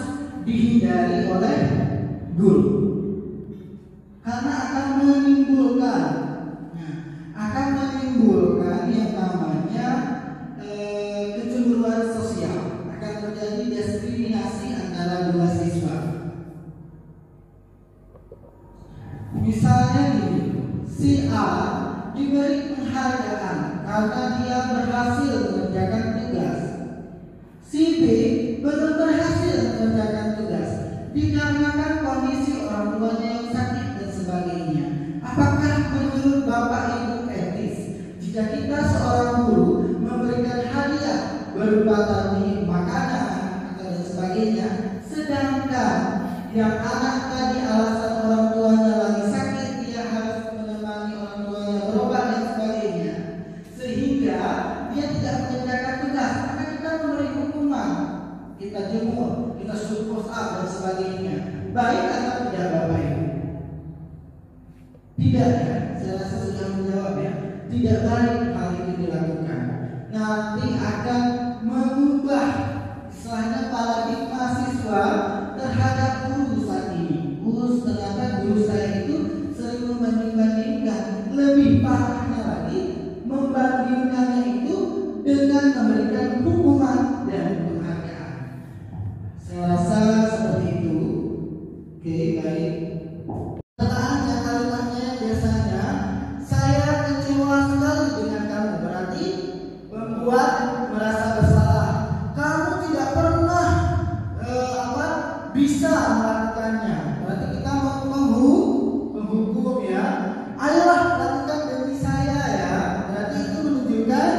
dihindari oleh guru, karena akan menimbulkan yang namanya kecemburuan sosial, akan terjadi diskriminasi antara dua siswa. Misalnya gini, si A diberi penghargaan karena dia berhasil mengerjakan tugas. Si B belum berhasil mengerjakan tugas dikarenakan kondisi orang tuanya yang sakit dan sebagainya. Apakah menurut Bapak Ibu etis jika kita seorang guru memberikan hadiah berupa tadi makanan atau dan sebagainya, sedangkan yang anak tadi alasan orang tuanya lagi sakit, dia harus menemani orang tuanya berobat dan sebagainya, sehingga dia tidak mengerjakan tugas, maka kita memberi hukuman, kita jemur, kita suruh push up dan sebagainya. Baik atau tidak Bapak Ibu? Tidak ya, saya rasa sudah menjawab ya. Tidak baik hal itu dilakukan. Nanti akan mengubah istilahnya paradigma siswa terhadap guru saat ini. ternyata guru saya itu sering membanding-bandingkan. Lebih parahnya lagi, membandingkannya itu dengan memberikan hukuman dan penghargaan. Saya rasa seperti itu. Oke, baik. Pertanyaannya, kalimatnya biasanya, saya kecewa sekali dengan kamu, berarti membuat merasa bersalah. Kamu tidak pernah bisa melakukannya, berarti kita menghukum ya. Ayolah lakukan demi saya ya, berarti itu menunjukkan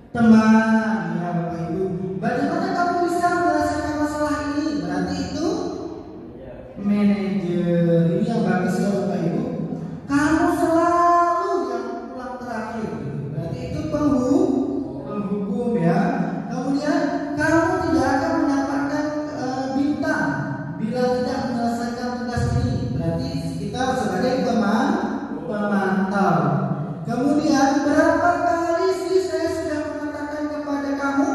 teman ya Bapak Ibu. Bagaimana kamu bisa menyelesaikan masalah ini, berarti itu manajer. Ini yang bagus ya Bapak Ibu. Kamu selalu yang pulang terakhir, berarti itu penghukum ya. Kemudian kamu tidak akan mendapatkan bintang bila tidak menyelesaikan tugas ini, berarti kita sebagai pemantau. Kemudian berapa kali sih saya sudah mengatakan kepada kamu,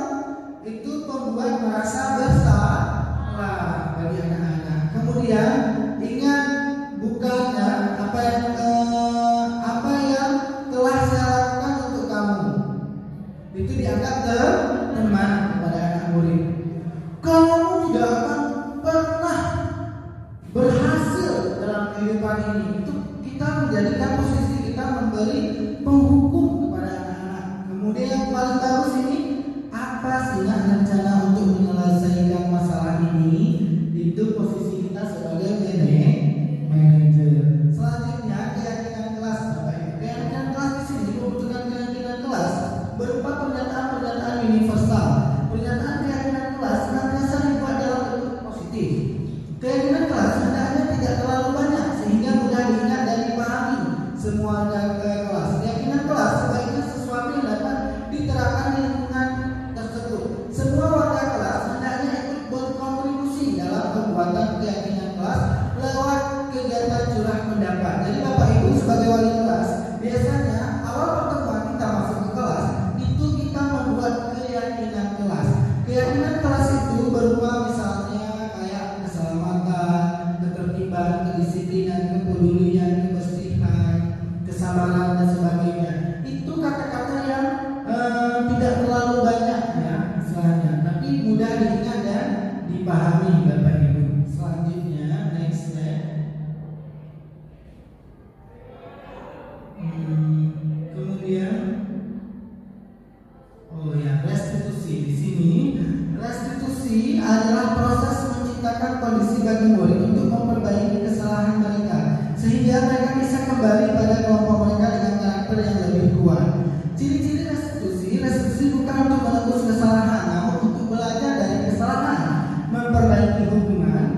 itu membuat merasa bersalah bagi anak-anak. Kemudian ingat, bukannya apa yang telah saya lakukan untuk kamu itu dianggap teman kepada anak murid. Kamu tidak akan pernah berhasil dalam kehidupan ini. Itu kita menjadikan posisi kita memberi penghukum kepada anak-anak. Kemudian yang paling bagus ini, apa sih rencana untuk menyelesaikan masalah ini? Itu posisi kita sebagai manajer. Selanjutnya keyakinan kelas. Keyakinan kelas di sini membutuhkan keyakinan kelas berupa pernyataan-pernyataan universal. Pernyataan keyakinan kelas senantiasa dibuat dalam bentuk positif. Keyakinan kelas hendaknya tidak terlalu banyak sehingga mudah diingat dan dipahami semua kelas. Keyakinan kelas sebaiknya sesuatu yang dapat diterapkan di lingkungan tersebut. Semua warga kelas hendaknya ikut berkontribusi dalam pembuatan keyakinan kelas lewat kegiatan curah pendapat. Jadi Bapak Ibu sebagai wali kelas, biasanya awal pertemuan kita masuk ke kelas itu kita membuat keyakinan kelas. Keyakinan kelas itu berupa misalnya kayak keselamatan, ketertiban, kedisiplinan, kepedulian, kebersihan, kesabaran dan sebagainya. Itu kata-kata yang tidak terlalu banyak ya istilahnya, tapi mudah diingat dan dipahami Bapak Ibu. Selanjutnya next slide. Kemudian restitusi. Di sini restitusi adalah proses menciptakan kondisi bagi murid untuk memperbaiki kesalahan mereka sehingga mereka bisa kembali pada kelompok mereka dengan karakter yang lebih kuat. Ciri-ciri restitusi bukan untuk menebus kesalahan, namun untuk belajar dari kesalahan, memperbaiki hubungan.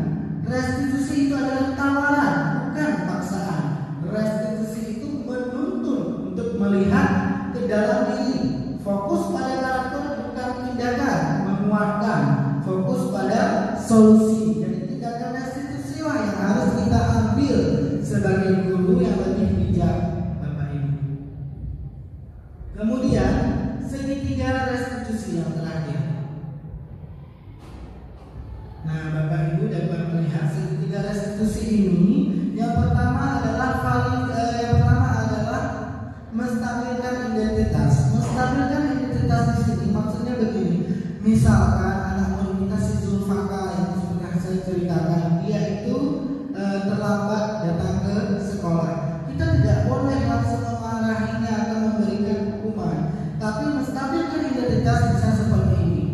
Restitusi itu adalah tawaran, bukan paksaan. Restitusi itu menuntun untuk melihat ke dalam diri, fokus pada karakter bukan tindakan, menguatkan, fokus pada solusi. Jadi tindakan restitusi lah yang harus kita ambil sebagai guru yang lebih bijak, Bapak Ibu. Kemudian segitiga restitusi yang terakhir. Nah, Bapak Ibu dapat melihat segitiga restitusi ini. Yang pertama adalah menstabilkan identitas. Menstabilkan identitas di sini maksudnya begini. Misalkan anak murid kita si Zulfaka yang seperti saya ceritakan, dia itu terlambat datang ke sekolah. Kita tidak boleh langsung memarahinya atau memberikan hukuman, tapi menstabilkan identitas bisa seperti ini.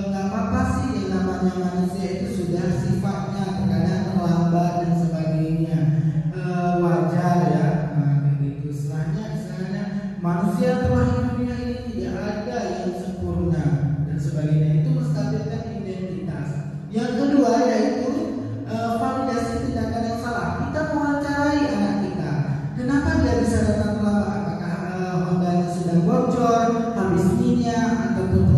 Nggak apa-apa sih, yang namanya manusia itu sudah sifatnya terkadang terlambat dan sebagainya, wajar ya. Begitu istilahnya manusia terlahir dunia ini tidak ada yang sempurna dan sebagainya. Itu menstabilkan identitas. Yang kedua yaitu validasi tindakan yang salah. Kita mewawancarai anak kita. Kenapa dia bisa datang terlambat? Apakah Hondanya sedang bocor, habis minyak, ataupun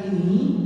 ini